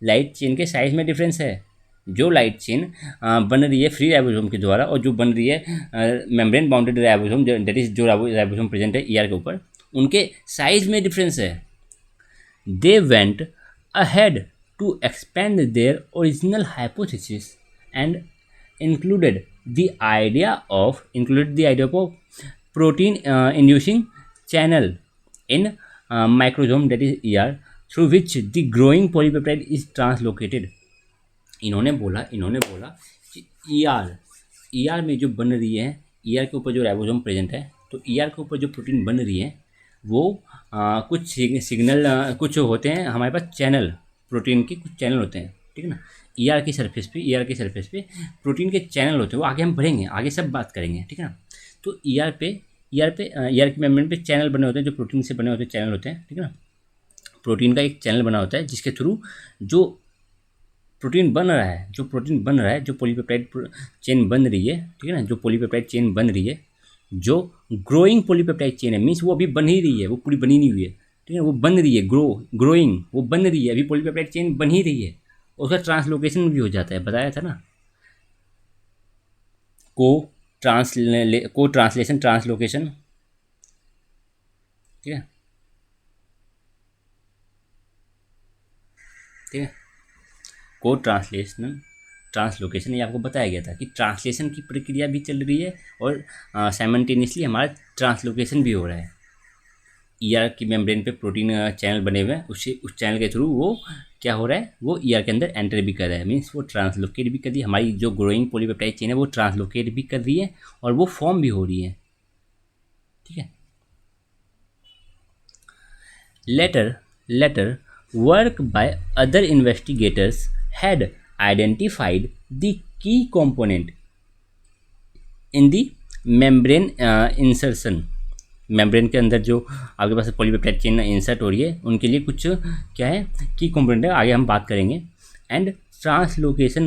लाइट चेन के साइज़ में डिफरेंस है। जो लाइट चेन बन रही है फ्री राइबोसोम के द्वारा और जो बन रही है membrane bounded ribosome, that is जो राइबोसोम प्रेजेंट है ईआर के ऊपर, उनके साइज में डिफरेंस है। They went ahead to expand their original hypothesis and included the idea of protein inducing channel in microsome, that is ER, through which the growing polypeptide is translocated. इन्होंने बोला कि ER में जो बन रही है, ईआर के ऊपर जो राइबोसोम प्रेजेंट है, तो ईआर के ऊपर जो प्रोटीन बन रही है वो कुछ सिग्नल कुछ होते हैं हमारे पास, चैनल, प्रोटीन के कुछ चैनल होते हैं, ठीक है ना। ईआर की सरफेस पे प्रोटीन के चैनल होते हैं, वो आगे हम बढ़ेंगे, आगे सब बात करेंगे, ठीक है ना। तो ईआर की मेम्ब्रेन पे चैनल बने होते हैं, जो प्रोटीन से बने होते हैं चैनल होते हैं, ठीक है ना। प्रोटीन का एक चैनल बना होता है जिसके थ्रू जो प्रोटीन बन रहा है, जो पॉलीपेप्टाइड चेन बन रही है, ठीक है ना, जो पॉलीपेप्टाइड चेन बन रही है, जो ग्रोइंग पॉलीपेप्टाइड चेन है, मीन्स वो अभी बन ही रही है, वो पूरी बनी नहीं हुई है, ठीक है, वो बन रही है, ग्रोइंग, वो बन रही है, अभी पॉलीपेप्टाइड चेन बन ही रही है, उसका ट्रांसलोकेशन भी हो जाता है, बताया था ना, को ट्रांसलेशन ट्रांसलोकेशन, ठीक है, को ट्रांसलोकेशन, ये आपको बताया गया था कि ट्रांसलेशन की प्रक्रिया भी चल रही है और साइमल्टेनियसली हमारा ट्रांसलोकेशन भी हो रहा है। ईआर की मेम्ब्रेन पे प्रोटीन चैनल बने हुए हैं, उस चैनल के थ्रू वो क्या हो रहा है, वो ईआर के अंदर एंटर भी कर रहा है, मीन्स वो ट्रांसलोकेट भी कर रही है, हमारी जो ग्रोइंग पॉलीपेप्टाइड चेन है वो ट्रांसलोकेट भी कर रही है और वो फॉर्म भी हो रही है, ठीक है। Latter work by other investigators had identified the key component in the membrane insertion. Membrane के अंदर जो आपके पास पॉलीपेप्टाइड चेन इंसर्ट हो रही है उनके लिए कुछ क्या है, की कंपोनेंट है, आगे हम बात करेंगे। एंड ट्रांसलोकेशन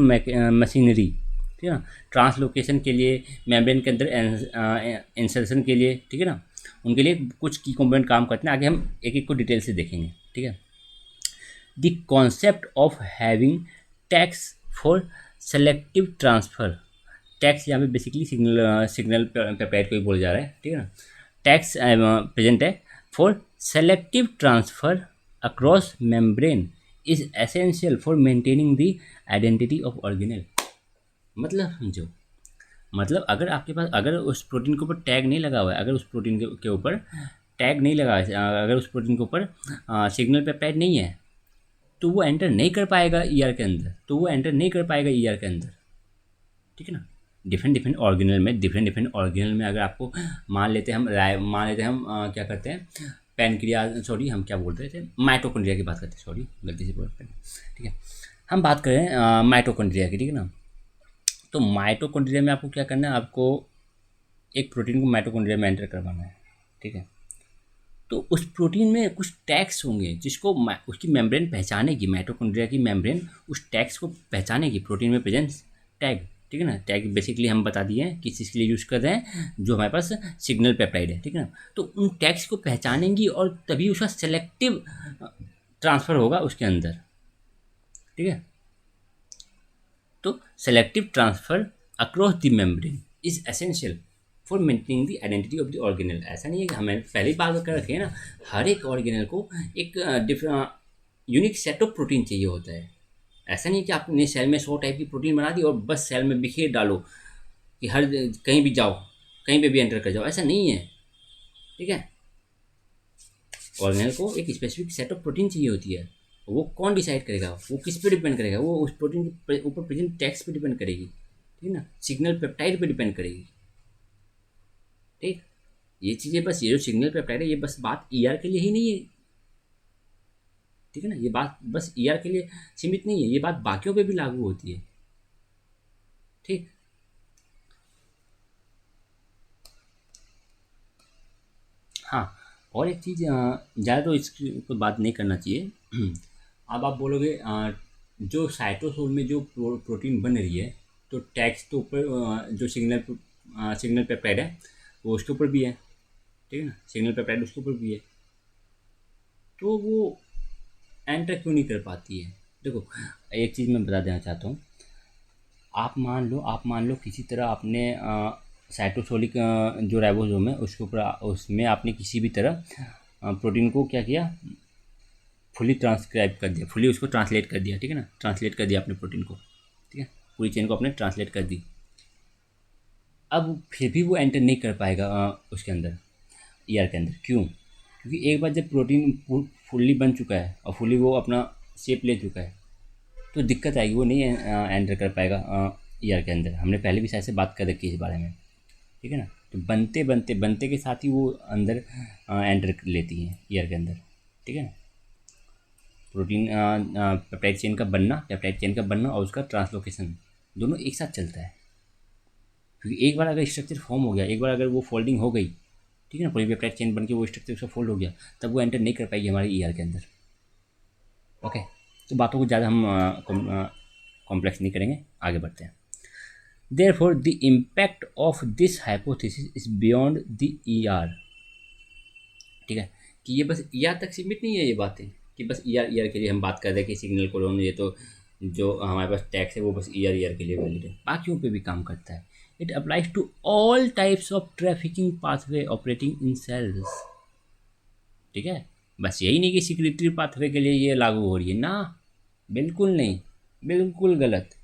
मशीनरी, ठीक है ना, ट्रांसलोकेशन के लिए, मेम्ब्रेन के अंदर इंसर्शन के लिए, ठीक है ना, उनके लिए कुछ की कंपोनेंट काम करते हैं, आगे हम एक एक को डिटेल से देखेंगे, ठीक है। The concept of having tags for selective transfer, tags यहाँ पे बेसिकली सिग्नल पेप्टाइड को ही बोला जा रहा है, ठीक है ना। टैग्स प्रेजेंट है for selective transfer across membrane is essential for maintaining the identity of organelle. मतलब समझो, मतलब अगर आपके पास, अगर उस प्रोटीन के ऊपर टैग नहीं लगा हुआ है, अगर उस प्रोटीन के ऊपर टैग नहीं लगा है, अगर उस प्रोटीन के ऊपर सिग्नल पेप्टाइड नहीं है, तो वो एंटर नहीं कर पाएगा ईआर के अंदर, ठीक है ना। डिफरेंट ऑर्गेनल में अगर आपको मान लेते हैं हम क्या करते हैं, हम क्या बोल रहे थे, माइटोकॉन्ड्रिया की बात करते हैं, सॉरी गलती से बोल रहे हैं, ठीक है। हम बात कर रहे हैं माइटोकॉन्ड्रिया की, ठीक है ना। तो माइटोकॉन्ड्रिया में आपको क्या करना है, आपको एक प्रोटीन को माइटोकॉन्ड्रिया में एंटर करवाना है, ठीक है। तो उस प्रोटीन में कुछ टैग्स होंगे जिसको उसकी मेम्ब्रेन पहचानेगी, माइटोकॉन्ड्रिया की मेम्ब्रेन उस टैग्स को पहचानेगी, प्रोटीन में प्रेजेंस टैग, ठीक है ना। टैग बेसिकली हम बता दिए हैं किस चीज़ के लिए यूज़ कर रहे हैं, जो हमारे पास सिग्नल पेप्टाइड है, ठीक है ना। तो उन टैग्स को पहचानेंगी और तभी उसका सेलेक्टिव ट्रांसफ़र होगा उसके अंदर, ठीक है। तो selective transfer across the membrane is essential for maintaining the identity of the organelle. ऐसा नहीं है कि हमें पहले ही बात कर रखे हैं ना, हर एक ऑर्गेनल को एक यूनिक सेट ऑफ प्रोटीन चाहिए होता है। ऐसा नहीं है कि आपने सेल में 100 टाइप की प्रोटीन बना दी और बस सेल में बिखेर डालो कि हर कहीं भी जाओ, कहीं पे भी एंटर कर जाओ, ऐसा नहीं है। ठीक है, ऑर्गेनेल को एक स्पेसिफिक सेट ऑफ प्रोटीन चाहिए होती है। वो कौन डिसाइड करेगा, वो किस पे डिपेंड करेगा, वो उस प्रोटीन के ऊपर प्रेजेंट टेक्स्ट पे डिपेंड करेगी। ठीक है ना, सिग्नल पेप्टाइड पे डिपेंड करेगी। ठीक, ये चीज़ें बस, ये जो सिग्नल पेप्टाइड है ये बस बात ईआर के लिए ही नहीं है। ठीक है ना, ये बात बस ईआर के लिए सीमित नहीं है, ये बात बाकियों पे भी लागू होती है। ठीक, हाँ, और एक चीज़, ज़्यादा तो इसकी ऊपर बात नहीं करना चाहिए। अब आप बोलोगे जो साइटोसोल में जो प्रोटीन बन रही है, तो टैक्स तो ऊपर जो सिग्नल पेप्टाइड है वो उसके ऊपर भी है। ठीक है ना, सिग्नल पेप्टाइड उसके ऊपर भी है, तो वो एंटर क्यों नहीं कर पाती है। देखो, एक चीज़ मैं बता देना चाहता हूँ। आप मान लो किसी तरह आपने साइटोसोलिक जो राइबोसोम है उसके ऊपर, उसमें आपने किसी भी तरह प्रोटीन को क्या किया, फुली ट्रांसक्राइब कर दिया, फुली उसको ट्रांसलेट कर दिया। ठीक है ना, ट्रांसलेट कर दिया आपने प्रोटीन को। ठीक है, पूरी चेन को आपने ट्रांसलेट कर दी। अब फिर भी वो एंटर नहीं कर पाएगा उसके अंदर, ईआर के अंदर। क्यों? क्योंकि एक बार जब प्रोटीन फुल्ली बन चुका है और फुल्ली वो अपना शेप ले चुका है, तो दिक्कत आएगी, वो नहीं एंटर कर पाएगा ईआर के अंदर। हमने पहले भी शायद से बात कर रखी है इस बारे में। ठीक है ना, तो बनते बनते बनते के साथ ही वो अंदर एंटर कर लेती हैं ईआर के अंदर। ठीक है ना, प्रोटीन पेप्टाइड चेन का बनना और उसका ट्रांसलोकेशन दोनों एक साथ चलता है। क्योंकि एक बार अगर स्ट्रक्चर फॉर्म हो गया, एक बार अगर वो फोल्डिंग हो गई, ठीक है ना, पॉलीपेप्टाइड चेन बन के वो स्ट्रक्चर उसका फोल्ड हो गया, तब वो एंटर नहीं कर पाएगी हमारे ईआर के अंदर। ओके, तो बातों को ज़्यादा हम कॉम्प्लेक्स नहीं करेंगे, आगे बढ़ते हैं। Therefore, the impact of this hypothesis is beyond the ER। ठीक है, कि ये बस ER तक सीमित नहीं है ये बातें, कि बस ER के लिए हम बात कर रहे हैं कि सिग्नल कोडोन ये तो जो हमारे पास टैक्स है वो बस ER के लिए वैलिड है, बाकियों पे भी काम करता है। It applies to all types of trafficking pathway operating in cells. ठीक है, बस यही नहीं कि सिक्रेटरी पाथवे के लिए ये लागू हो रही है ना, बिल्कुल नहीं, बिल्कुल गलत।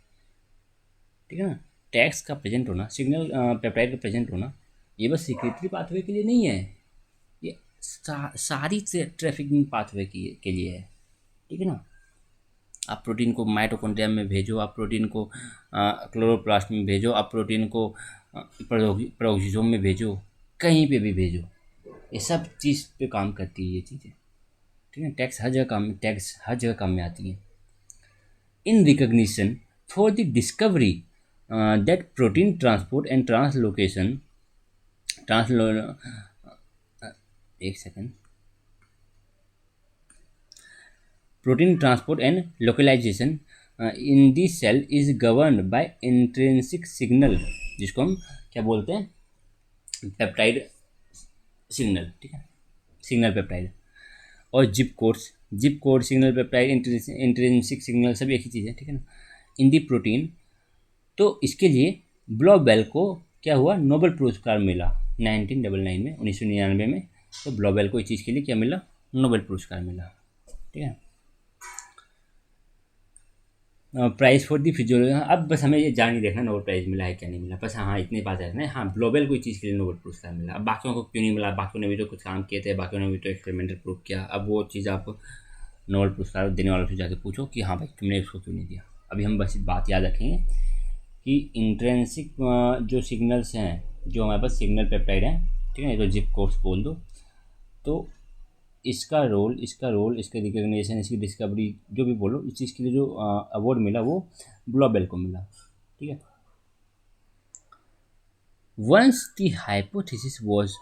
ठीक है ना, टैक्स का प्रेजेंट होना, सिग्नल पेप्टाइड का प्रेजेंट होना, ये बस सिक्रेटरी पाथवे के लिए नहीं है, ये सारी ट्रैफिकिंग पाथवे के लिए है। ठीक है ना, आप प्रोटीन को माइटोकॉन्ड्रिया में भेजो, आप प्रोटीन को क्लोरोप्लास्ट में भेजो, आप प्रोटीन को प्रोक्सिसोम में भेजो, कहीं पे भी भेजो, ये सब चीज़ पे काम करती है ये चीज़ें। ठीक है, टैक्स हर जगह काम में आती है। In recognition for the discovery that protein transport and translocation ट्रांसलो एक second, protein transport and localization in the cell is govern by intrinsic signal, जिसको हम क्या बोलते हैं, पेप्टाइड सिग्नल। ठीक है, सिग्नल पेप्टाइड और zip code signal peptide intrinsic signal सब एक ही चीज़ है। ठीक है ना, इन दी प्रोटीन। तो इसके लिए ब्लॉबेल को क्या हुआ, नोबेल पुरस्कार मिला 1999 में, 1999 में। तो ब्लॉबेल को इस चीज़ के लिए क्या मिला, नोबेल पुरस्कार मिला। ठीक है, प्राइज़ फॉर दी फिजियोलॉजी। अब बस हमें ये जान ही देखना नोबेल प्राइज़ मिला है क्या नहीं मिला, बस हाँ इतनी बात है ना। हाँ, ग्लोबल कोई चीज़ के लिए नोबेल पुरस्कार मिला। अब बाकियों को क्यों नहीं मिला, बाकियों ने भी तो कुछ काम किए थे, बाकियों ने भी तो एक्सपेरिमेंटल प्रूव किया। अब वो चीज़ आप नोबेल पुरस्कार देने वालों से जाके पूछो कि हाँ भाई तुमने इसको क्यों नहीं दिया। अभी हम बस बात याद रखेंगे कि इंट्रेंसिक जो सिग्नल्स हैं, जो हमारे पास सिग्नल पेप्टाइड हैं, ठीक है, तो जिप कोड्स बोल दो, तो इसका रोल इसका रिकग्निशन, इसकी डिस्कवरी, जो भी बोलो, इस चीज़ के लिए जो अवार्ड मिला वो ब्लॉबेल को मिला। ठीक है, once the hypothesis was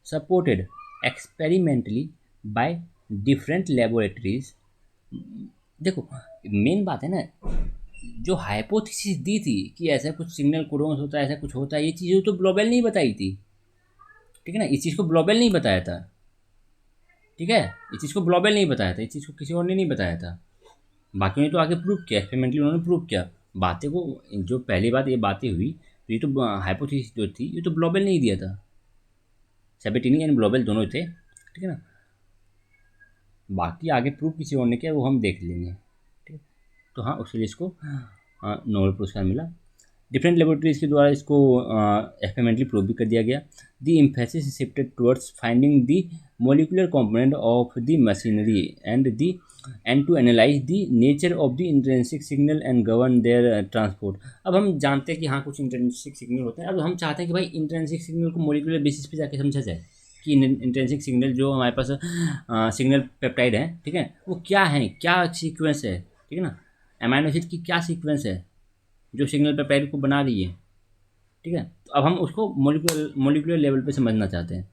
supported experimentally by different laboratories. देखो, मेन बात है ना, जो हाइपोथेसिस दी थी कि ऐसा कुछ सिग्नल कोडोन्स होता है, ऐसा कुछ होता है, ये चीज़ें तो ब्लॉबेल नहीं बताई थी। ठीक है ना, इस चीज़ को ब्लॉबेल नहीं बताया था। ठीक है, इस चीज़ को ब्लॉबेल नहीं बताया था, इस चीज़ को किसी और ने नहीं बताया था। बाकियों ने तो आगे प्रूव किया, एक्सपेरिमेंटली उन्होंने प्रूव किया बातें को। जो पहली बात ये बातें हुई, तो ये तो हाइपोथेसिस जो थी ये तो ब्लॉबेल नहीं दिया था, सेबेटिनी एंड ब्लॉबेल दोनों थे। ठीक है ना, बाकी आगे प्रूव किसी और ने किया वो हम देख लेंगे। ठीक है, तो हाँ उसके लिए इसको नोबेल पुरस्कार मिला। डिफरेंट लेबोरेटरीज के द्वारा इसको एक्सपेरिमेंटली प्रूव भी कर दिया गया। The emphasis shifted towards finding the molecular component of the machinery and to analyse the nature of the intrinsic signal and govern their transport. अब हम जानते हैं कि हाँ कुछ इंट्रिंसिक सिग्नल होते हैं, अब हम चाहते हैं कि भाई इंट्रिंसिक सिग्नल को मोलिकुलर बेसिस पे जाके समझा जाए कि इंट्रिंसिक सिग्नल जो हमारे पास सिग्नल पेप्टाइड है, ठीक है, वो क्या है, क्या सीक्वेंस है, ठीक है ना, अमाइनो एसिड की क्या सीक्वेंस है जो सिग्नल पेप्टाइड को बना रही है, ठीक है। तो अब हम उसको मोलिकुलर लेवल पे समझना चाहते हैं,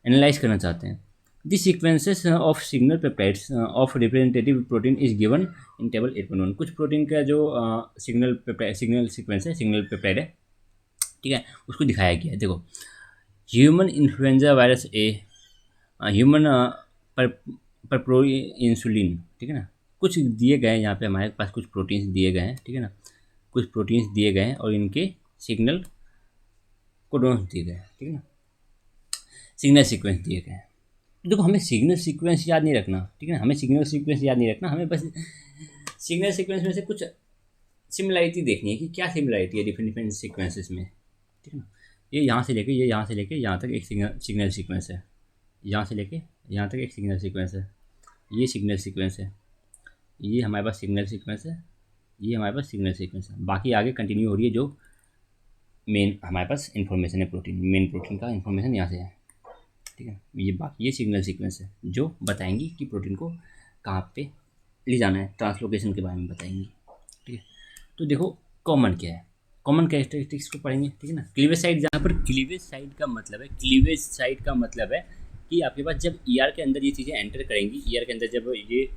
एनालाइज करना चाहते हैं। The sequences of signal peptides of representative protein is given in table 8.1। कुछ प्रोटीन का जो सिग्नल सीक्वेंस है, सिग्नल पेप्टाइड है, ठीक है, उसको दिखाया गया है। देखो, human influenza virus A, human पर इंसुलिन, ठीक है ना, कुछ दिए गए हैं यहाँ पे हमारे पास, कुछ प्रोटीन्स दिए गए हैं, ठीक है ना, कुछ प्रोटीन्स दिए गए हैं और इनके सिग्नल कोडोन्स दिए गए हैं, ठीक है ना, सिग्नल सीक्वेंस दिए गए हैं। तो देखो, हमें सिग्नल सीक्वेंस याद नहीं रखना, ठीक है ना, हमें सिग्नल सीक्वेंस याद नहीं रखना, हमें बस सिग्नल सीक्वेंस में से कुछ सिमिलरिटी देखनी है कि क्या सिमिलरिटी है डिफरेंट डिफरेंट सीक्वेंसेस में, ठीक है ना। ये यहाँ से लेके यहाँ तक एक सिग्नल सीक्वेंस है, यहाँ से लेके यहाँ तक एक सिग्नल सीक्वेंस है, ये सिग्नल सीक्वेंस है, ये हमारे पास सिग्नल सीक्वेंस है, ये हमारे पास सिग्नल सीक्वेंस है, बाकी आगे कंटिन्यू हो रही है जो मेन हमारे पास इन्फॉर्मेशन है प्रोटीन, मेन प्रोटीन का इन्फॉर्मेशन यहाँ से है, ठीक है। ये बाकी ये सिग्नल सीक्वेंस है जो बताएंगी कि प्रोटीन को कहाँ पे ले जाना है, ट्रांसलोकेशन के बारे में बताएंगी, ठीक है। तो देखो, कॉमन क्या है, कॉमन कैरेक्टरिस्टिक्स को पढ़ेंगे, ठीक है ना। क्लीवेज साइट, जहाँ पर क्लीवेज साइट का मतलब है, क्लीवेज साइट का मतलब है कि आपके पास जब ईआर के अंदर ये चीज़ें एंटर करेंगी, ईआर के अंदर जब ये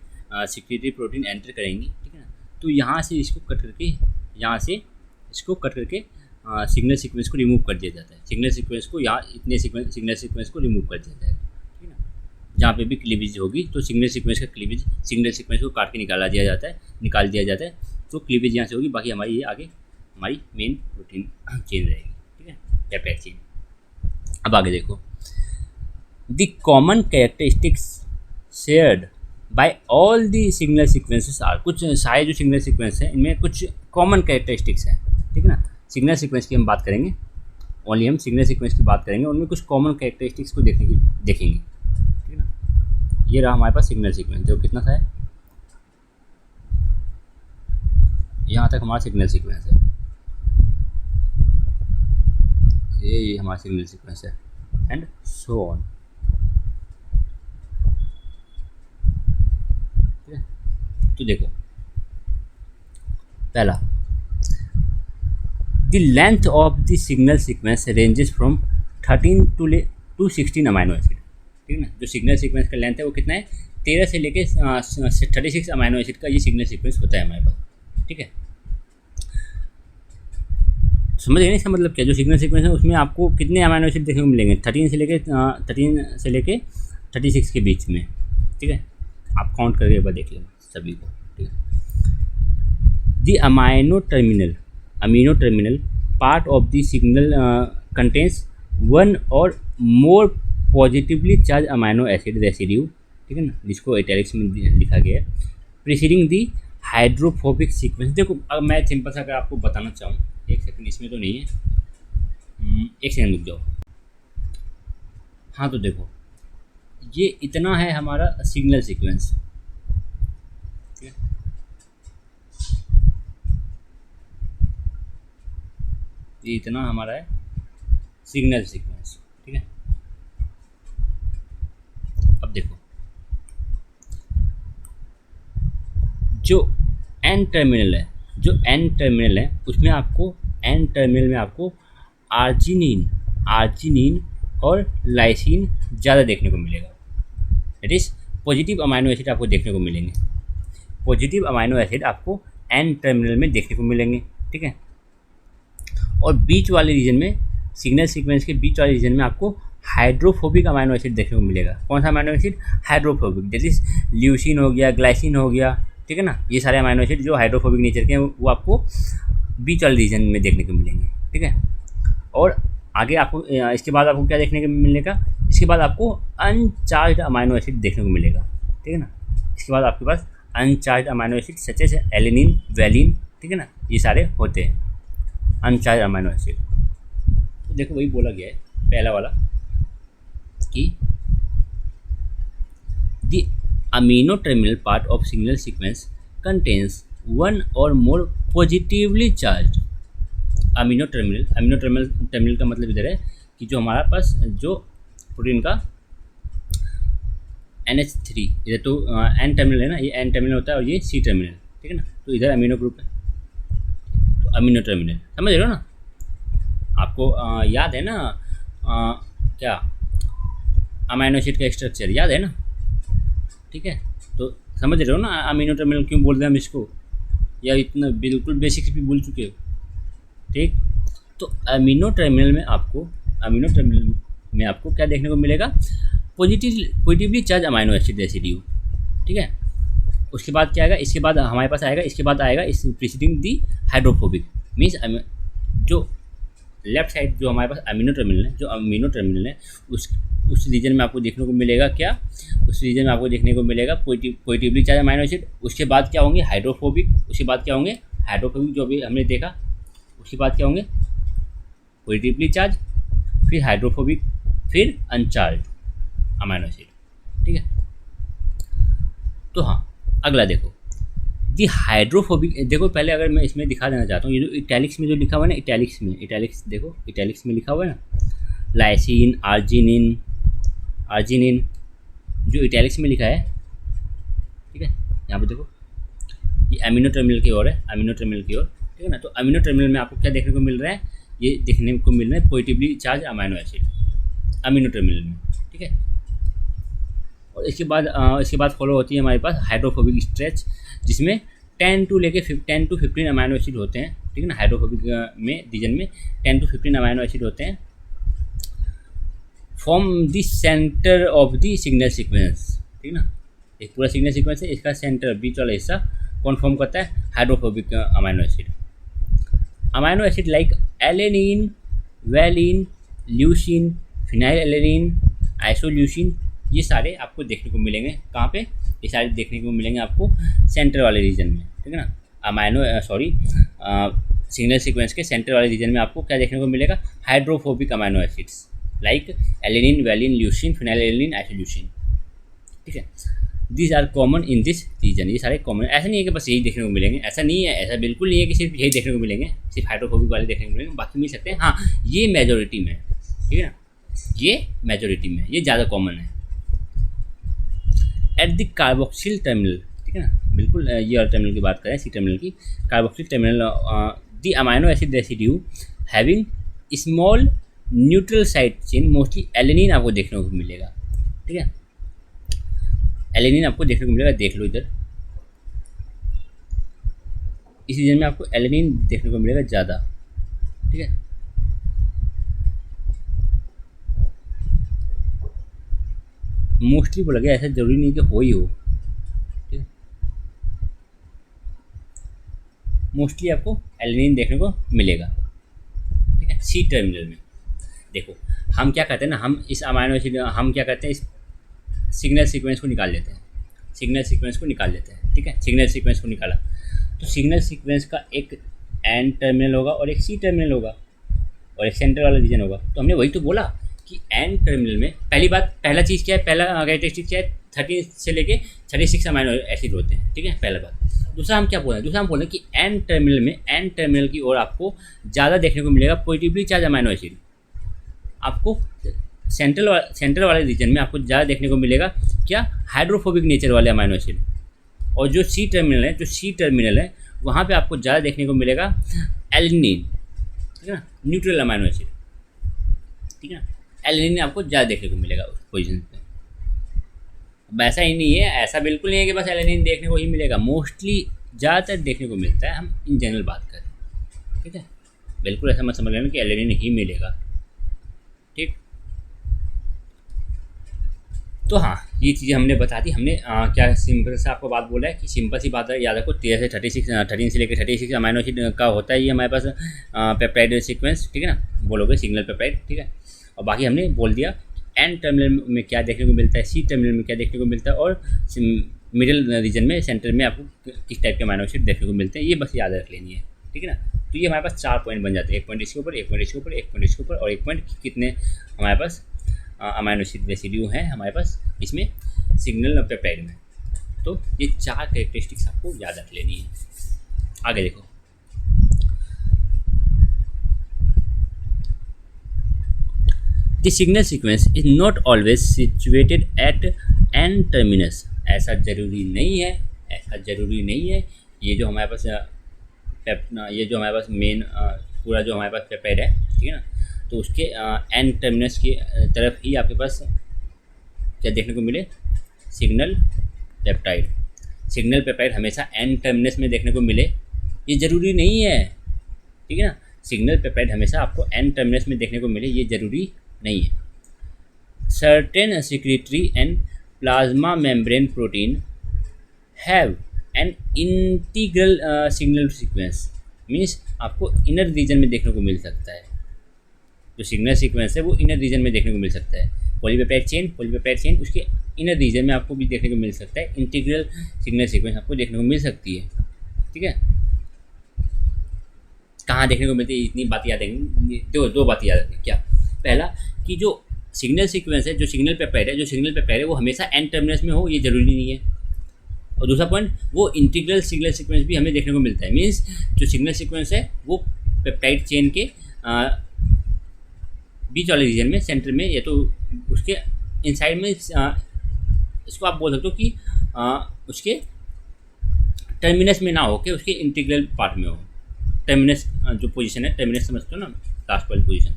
सिक्रेटरी प्रोटीन एंटर करेंगी, ठीक है ना, तो यहाँ से इसको कट करके, यहाँ से इसको कट करके सिग्नल सीक्वेंस को रिमूव कर दिया जाता है, सिग्नल सीक्वेंस को यहाँ इतने सिग्नल सीक्वेंस को रिमूव कर दिया जाएगा, ठीक है ना। जहाँ पे भी क्लीवेज होगी तो सिग्नल सीक्वेंस का क्लीवेज, सिग्नल सीक्वेंस को काट के निकाल दिया जाता है, तो क्लीवेज यहाँ से होगी, बाकी हमारी ये आगे हमारी मेन प्रोटीन चेन रहेगी, ठीक है, पेप्टाइड चेन। अब आगे देखो, the common characteristics shared by all the signal sequences are, कुछ सारे जो सिग्नल सीक्वेंस हैं इनमें कुछ कॉमन कैरेक्टरिस्टिक्स हैं, ठीक है ना। सिग्नल सीक्वेंस की हम बात करेंगे, ओनली हम सिग्नल सीक्वेंस की बात करेंगे, उनमें कुछ कॉमन कैरेक्टरिस्टिक्स को देखेंगे, ठीक है ना। ये रहा हमारे पास सिग्नल सीक्वेंस, जो कितना सा है, यहाँ तक हमारा सिग्नल सीक्वेंस है, ये हमारा सिग्नल सीक्वेंस है, एंड सो ऑन, ठीक है। तो देखो, पहला, the length of the signal sequence ranges from 13 to 16 amino acid, ठीक है ना। जो सिग्नल सीक्वेंस का लेंथ है वो कितना है, 13 से लेके 36 अमाइनो एसिड का ये सिग्नल सीक्वेंस होता है हमारे पास, ठीक है। समझ गए ना इसका मतलब क्या, जो सिग्नल सीक्वेंस है उसमें आपको कितने अमाइनो एसिड देखने को मिलेंगे, 13 से लेके 36 के बीच में, ठीक है। आप काउंट करके एक बार देख लेना सभी को, ठीक है। The amino terminal part of the signal contains one or more positively charge amino acid residue, ठीक है ना, जिसको इटैलिक्स में लिखा गया है, प्रीसीडिंग द हाइड्रोफोबिक सीक्वेंस। देखो, अब मैं सिंपल सा अगर आपको बताना चाहूँ, एक सेकंड, इसमें तो नहीं है, एक सेकंड रुक जाओ। हाँ, तो देखो, ये इतना है हमारा सिग्नल सीक्वेंस, ठीक है। ये इतना हमारा है सिग्नल सीक्वेंस, ठीक है। अब देखो, जो एन टर्मिनल है उसमें आपको एन टर्मिनल में आपको आर्जिनिन और लाइसिन ज़्यादा देखने को मिलेगा, that is positive amino acid आपको देखने को मिलेंगे, पॉजिटिव अमाइनो एसिड आपको एन टर्मिनल में देखने को मिलेंगे, ठीक है। और बीच वाले रीजन में, सिग्नल सीक्वेंस के बीच वाले रीजन में आपको हाइड्रोफोबिक अमाइनो एसिड देखने को मिलेगा। कौन सा amino acid, hydrophobic, that is leucine हो गया, ग्लाइसिन हो गया, ठीक है ना। ये सारे अमाइनो एसिड जो हाइड्रोफोबिक नेचर के हैं वो आपको बीच वाले रीजन में देखने को मिलेंगे, ठीक है। और आगे आपको इसके बाद आपको क्या देखने को मिलेगा, इसके बाद आपको अनचार्ज अमाइनो एसिड देखने को मिलेगा, ठीक है ना। इसके बाद आपके पास uncharge amino acid such as alanine, valine, ठीक है ना, ये सारे होते हैं। Uncharge amino acid. तो देखो वही बोला गया है पहला वाला कि the amino terminal part of signal sequence contains one or more positively charge amino terminal का मतलब इधर है कि जो हमारा पास जो प्रोटीन का NH3 इधर तो एन टर्मिनल है ना, ये एन टर्मिनल होता है और ये सी टर्मिनल, ठीक है ना। तो इधर अमीनो ग्रुप है, तो अमीनो टर्मिनल समझ रहे हो ना। आपको याद है ना क्या अमीनो एसिड का स्ट्रक्चर याद है ना, ठीक है। तो समझ रहे हो ना अमीनो टर्मिनल क्यों बोल रहे हैं हम इसको, या इतना बिल्कुल बेसिक्स भी भूल चुके हो, ठीक। तो अमीनो टर्मिनल में आपको क्या देखने को मिलेगा, positively charge amino acid residue, ठीक है। उसके बाद क्या आएगा, इसके बाद हमारे पास आएगा, इसके बाद आएगा इस प्रीसीडिंग दी हाइड्रोफोबिक, मीन्स जो लेफ्ट साइड जो हमारे पास अमीनो टर्मिनल है उस रीजन में आपको देखने को मिलेगा क्या, उस रीजन में आपको देखने को मिलेगा पॉजिटिवली चार्ज अमाइनो एसिड। उसके बाद क्या होंगे हाइड्रोफोबिक, उसके बाद क्या होंगे हाइड्रोफोबिक जो अभी हमने देखा, उसके बाद क्या होंगे पॉजिटिवली चार्ज, फिर हाइड्रोफोबिक, फिर अनचार्ज अमाइनो एसिड, ठीक है। तो हाँ अगला देखो दी हाइड्रोफोबिक, देखो पहले अगर मैं इसमें दिखा देना चाहता हूँ, ये जो इटैलिक्स में जो लिखा हुआ है ना, इटैलिक्स देखो, इटैलिक्स में लिखा हुआ है ना लाइसिन आर्जिनिन जो इटैलिक्स में लिखा है, ठीक है। यहाँ पे देखो ये अमीनो टर्मिनल की ओर है, ठीक है ना। तो अमीनो टर्मिनल में आपको क्या देखने को मिल रहा है, ये देखने को मिल रहा है positively charge amino acid amino terminal में, ठीक है। और इसके बाद फॉलो होती है हमारे पास हाइड्रोफोबिक स्ट्रेच, जिसमें 10 to 15 अमाइनो एसिड होते हैं, ठीक है ना। हाइड्रोफोबिक में रीजन में 10 to 15 अमाइनो एसिड होते हैं, from the centre of the signal sequence, ठीक है ना। एक पूरा सिग्नल सीक्वेंस है, इसका सेंटर बीच वाला हिस्सा कौन फॉर्म करता है, hydrophobic amino acid. Amino acid like alanine, valine, leucine, phenyl alanine, isoleucine, ये सारे आपको देखने को मिलेंगे कहाँ पे, ये सारे देखने को मिलेंगे आपको सेंटर वाले रीजन में, ठीक है ना। सिग्नल सीक्वेंस के सेंटर वाले रीजन में आपको क्या देखने को मिलेगा, hydrophobic amino acids like alanine, valine, leucine, phenyl alanine, isoleucine, ठीक है। These are common in this region, ये सारे कॉमन, ऐसा नहीं है कि बस यही देखने को मिलेंगे, ऐसा नहीं है, ऐसा बिल्कुल नहीं है कि सिर्फ यही देखने को मिलेंगे, सिर्फ हाइड्रोफोबिक वाले देखने को मिलेंगे, बाकी मिल सकते हैं। हाँ ये मेजोरिटी में, ठीक है ना, ये मेजोरिटी में, ये ज़्यादा कॉमन है। एट द कार्बोक्सिल टर्मिनल, ठीक है ना, बिल्कुल ये और टर्मिनल की बात करें, सी टर्मिनल की, carboxyl terminal the amino acid residue having small neutral side chain, mostly alanine आपको देखने को मिलेगा, ठीक है। एलेनिन आपको देखने को मिलेगा, देख लो इधर इस रीजन में आपको एलेनिन देखने को मिलेगा ज़्यादा, ठीक है। मोस्टली बोला गया, ऐसा जरूरी नहीं कि हो ही हो, ठीक है। मोस्टली आपको एलेनिन देखने को मिलेगा, ठीक है। सी टर्मिनल में देखो हम क्या करते हैं ना, हम इस अमाइनो एसिड हम क्या करते हैं, इस सिग्नल सीक्वेंस को निकाल लेते हैं, ठीक है। सिग्नल सीक्वेंस को निकाला तो सिग्नल सीक्वेंस का एक एन टर्मिनल होगा और एक सी टर्मिनल होगा और एक सेंटर वाला रीजन होगा। तो हमने वही तो बोला कि एन टर्मिनल में पहला चीज़ क्या है, पहला कैरेक्टरिस्टिक क्या है, 30 से लेके 36 अमाइनो एसिड होते हैं, ठीक है, पहला बात। दूसरा हम क्या बोल रहे हैं, कि एन टर्मिनल की ओर आपको ज़्यादा देखने को मिलेगा पॉजिटिवली चार्ज अमाइनो एसिड, आपको सेंट्रल वाले रीजन में आपको ज़्यादा देखने को मिलेगा क्या, हाइड्रोफोबिक नेचर वाले अमाइनो एसिड। और जो सी टर्मिनल है वहाँ पे आपको ज़्यादा देखने को मिलेगा एलेनिन, ठीक है ना, न्यूट्रल अमाइनो एसिड, ठीक है ना। एलेनिन आपको ज़्यादा देखने को मिलेगा उस पोजीशन पे। वैसा ही नहीं है, ऐसा बिल्कुल नहीं है कि बस एलेनिन देखने को ही मिलेगा, मोस्टली ज़्यादातर देखने को मिलता है, हम इन जनरल बात करें, ठीक है। बिल्कुल ऐसा मत समझ लेना कि एलेनिन ही मिलेगा, ठीक। तो हाँ ये चीज़ें हमने बता दी, हमने क्या सिंपल से आपको बात बोला है कि सिंपल सी बात है, याद रखो 13 से लेकर 36 अमाइनो एसिड का होता है ये हमारे पास पेप्टाइड सीक्वेंस, ठीक है ना, बोलोगे सिग्नल पेप्टाइड, ठीक है। और बाकी हमने बोल दिया एन टर्मिनल में क्या देखने को मिलता है, सी टर्मिनल में क्या देखने को मिलता है, और मिडिल रीजन में सेंटर में आपको किस टाइप के अमाइनो एसिड देखने को मिलते हैं, ये बस याद रख लेनी है। ठीक है ना। तो ये हमारे पास 4 पॉइंट बन जाते हैं, 1 पॉइंट इसके ऊपर, 1 पॉइंट इसके ऊपर, 1 पॉइंट इसके ऊपर और 1 पॉइंट कितने हमारे पास अमाइनो एसिड रेसिड्यू हैं हमारे पास इसमें सिग्नल पेप्टाइड में। तो ये 4 कैरेक्टरिस्टिक्स आपको याद रख लेनी है। आगे देखो, the signal sequence is not always situated at N terminus. ऐसा जरूरी नहीं है, ऐसा जरूरी नहीं है। ये जो हमारे पास ये जो हमारे पास मेन पूरा जो हमारे पास पेप्टाइड है, ठीक है ना, तो उसके एन टर्मिनस की तरफ ही आपके पास क्या देखने को मिले, सिग्नल पेप्टाइड। सिग्नल पेप्टाइड हमेशा एन टर्मिनस में देखने को मिले, ये ज़रूरी नहीं है, ठीक है ना। सिग्नल पेप्टाइड हमेशा आपको एन टर्मिनस में देखने को मिले, ये ज़रूरी नहीं है। Certain secretory and plasma membrane protein have an integral signal sequence, means आपको इनर रीजन में देखने को मिल सकता है। जो सिग्नल सीक्वेंस है वो इनर रीजन में देखने को मिल सकता है। पॉलीपेप्टाइड चेन उसके इनर रीजन में आपको भी देखने को मिल सकता है। इंटीग्रल सिग्नल सीक्वेंस आपको देखने को मिल सकती है, ठीक है। कहाँ देखने को मिलती है, इतनी बात याद रखेंगे, दो बातें याद रखें। क्या, पहला कि जो सिग्नल सीक्वेंस है, जो सिग्नल पेप्टाइड है वो हमेशा एन टर्मिनस में हो, ये ज़रूरी नहीं है। और दूसरा पॉइंट, वो इंटीग्रल सिग्नल सीक्वेंस भी हमें देखने को मिलता है। मीन्स जो सिग्नल सीक्वेंस है वो पेप्टाइड चेन के बीच वाले रीजन में, सेंटर में, या तो उसके इनसाइड में, इसको आप बोल सकते हो कि उसके टर्मिनस में ना हो के उसके इंटीग्रल पार्ट में हो। टर्मिनस जो पोजीशन है, टर्मिनस समझते हो ना, लास्ट वाली पोजीशन,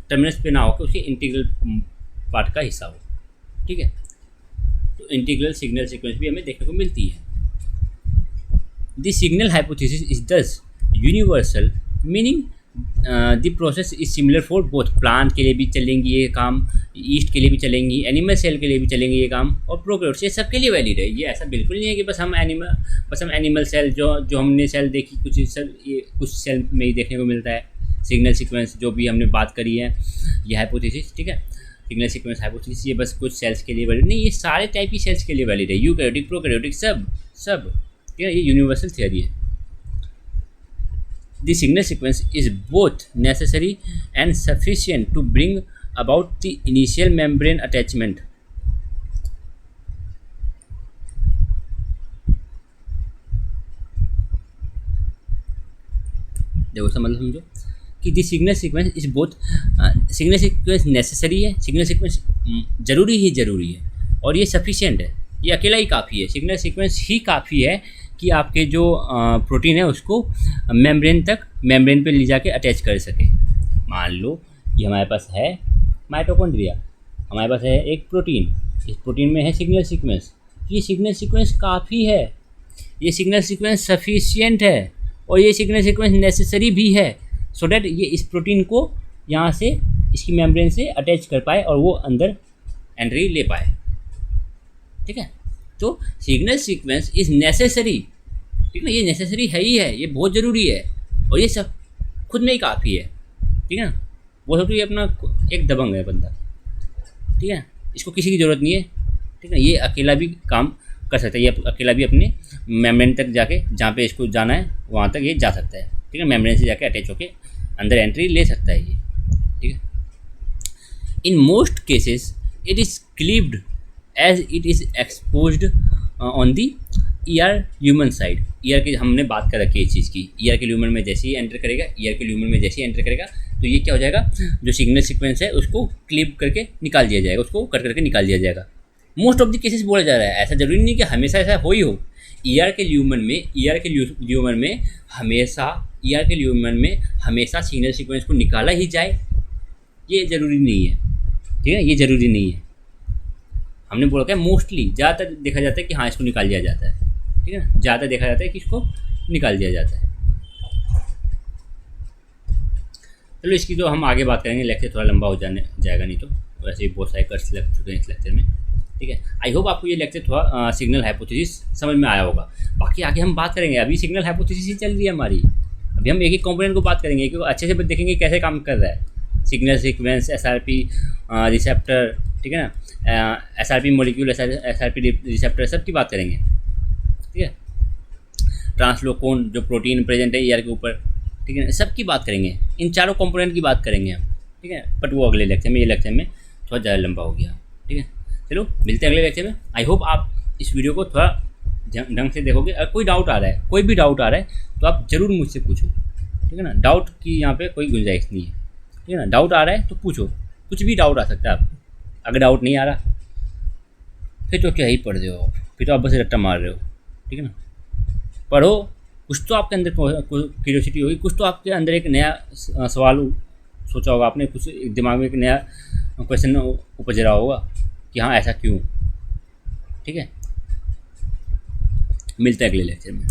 टर्मिनस पे ना हो के उसके इंटीग्रल पार्ट का हिस्सा हो, ठीक है। तो इंटीग्रल सिग्नल सीक्वेंस भी हमें देखने को मिलती है। द सिग्नल हाइपोथेसिस इज दस universal, meaning the process is similar for both. Plant के लिए भी चलेंगी ये काम, ईस्ट के लिए भी चलेंगी, एनिमल सेल के लिए भी चलेंगी ये काम, और प्रोकैरियोट्स, ये सबके लिए वैलिड है। ये ऐसा बिल्कुल नहीं है कि बस हम एनिमल सेल जो हमने सेल देखी, कुछ सेल में ही देखने को मिलता है सिग्नल सीक्वेंस जो भी हमने बात करी है, ये हाइपोथेसिस, ठीक है। सिग्नल सीक्वेंस हाइपोथेसिस ये बस कुछ सेल्स के लिए वैलिड नहीं, ये सारे टाइप की सेल्स के लिए वैलिड है। यूकैरियोटिक, प्रोकैरियोटिक, सब, ठीक है। ये यूनिवर्सल थियरी है। The signal sequence is both necessary and sufficient to bring about the initial membrane attachment. देखो समझो कि the signal sequence is both, signal sequence necessary है, सिग्नल सीक्वेंस ज़रूरी है, और ये सफिशिएंट है, ये अकेला ही काफ़ी है। सिग्नल सीक्वेंस ही काफ़ी है कि आपके जो प्रोटीन है उसको मेम्ब्रेन पे ले जाके अटैच कर सके। मान लो ये हमारे पास है माइटोकॉन्ड्रिया, हमारे पास है एक प्रोटीन, इस प्रोटीन में है सिग्नल सीक्वेंस, ये सिग्नल सीक्वेंस काफ़ी है, ये सिग्नल सीक्वेंस सफिशिएंट है, और ये सिग्नल सीक्वेंस नेसेसरी भी है, सो डैट ये इस प्रोटीन को यहाँ से इसकी मेम्ब्रेन से अटैच कर पाए और वो अंदर एंट्री ले पाए, ठीक है। तो सिग्नल सीक्वेंस इज़ नेसेसरी, ठीक है ना, ये नेसेसरी है ही है, ये बहुत ज़रूरी है, और ये सब खुद में ही काफ़ी है, ठीक है ना। वो सब तो ये अपना एक दबंग है बंदा, ठीक है, इसको किसी की ज़रूरत नहीं है, ठीक है। ये अकेला भी काम कर सकता है, ये अकेला भी अपने मेम्ब्रेन तक जाके, जहाँ पे इसको जाना है वहाँ तक ये जा सकता है, ठीक है। मेम्ब्रेन से जाके अटैच होके अंदर एंट्री ले सकता है ये, ठीक है। In most cases it is cleaved as it is exposed on the ER lumen side. ER की हमने बात कर रखी है इस चीज़ की, ईआर के ल्यूमन में जैसे ही एंटर करेगा, ईआर के ल्यूमन में जैसे ही एंटर करेगा तो ये क्या हो जाएगा, जो सिग्नल सीक्वेंस है उसको क्लिप करके निकाल दिया जाएगा, उसको कट करके निकाल दिया जाएगा। मोस्ट ऑफ द केसेस बोला जा रहा है, ऐसा जरूरी नहीं कि हमेशा ऐसा हो ही हो। ईआर के ल्यूमन में हमेशा सिग्नल सीक्वेंस को निकाला ही जाए, ये ज़रूरी नहीं है, ठीक है, ये ज़रूरी नहीं है। हमने बोला क्या, मोस्टली ज़्यादातर देखा जाता है कि हाँ इसको निकाल दिया जाता है, ठीक है ना, ज़्यादा देखा जाता है कि इसको निकाल दिया जाता है। चलो इसकी तो हम आगे बात करेंगे, लेक्चर थोड़ा लंबा हो जाएगा नहीं तो, वैसे ही बहुत सारे कट्स लग चुके हैं इस लेक्चर में, ठीक है। आई होप आपको ये लेक्चर थोड़ा सिग्नल हाइपोथेसिस समझ में आया होगा। बाकी आगे हम बात करेंगे, अभी सिग्नल हाइपोथेसिस ही चल रही है हमारी, अभी हम एक एक कंपोनेंट को बात करेंगे क्योंकि अच्छे से देखेंगे कैसे काम कर रहा है सिग्नल सीक्वेंस, एसआरपी रिसेप्टर, ठीक है ना, एसआरपी मॉलिक्यूल, एसआरपी रिसेप्टर, सब की बात करेंगे, ठीक है। ट्रांसलोकोन जो प्रोटीन प्रेजेंट है ईआर के ऊपर, ठीक है ना, सबकी बात करेंगे, इन चारों कंपोनेंट की बात करेंगे हम, ठीक है। बट वो अगले लेक्चर में, ये लेक्चर में थोड़ा ज़्यादा लंबा हो गया, ठीक है। चलो मिलते हैं अगले लेक्चर में। आई होप आप इस वीडियो को थोड़ा ढंग से देखोगे। अगर कोई डाउट आ रहा है, कोई भी डाउट आ रहा है तो आप ज़रूर मुझसे पूछो, ठीक है ना। डाउट की यहाँ पे कोई गुंजाइश नहीं है, ठीक है ना। डाउट आ रहा है तो पूछो, कुछ भी डाउट आ सकता है आपको। अगर डाउट नहीं आ रहा फिर तो क्या ही पढ़ रहे हो, फिर तो आप बस रट्टा मार रहे हो, ठीक है ना। पढ़ो, कुछ तो आपके अंदर क्यूरियोसिटी होगी, कुछ तो आपके अंदर एक नया सवाल सोचा होगा आपने, कुछ दिमाग में एक नया क्वेश्चन उपज रहा होगा कि हाँ ऐसा क्यों, ठीक है। मिलते हैं अगले लेक्चर में।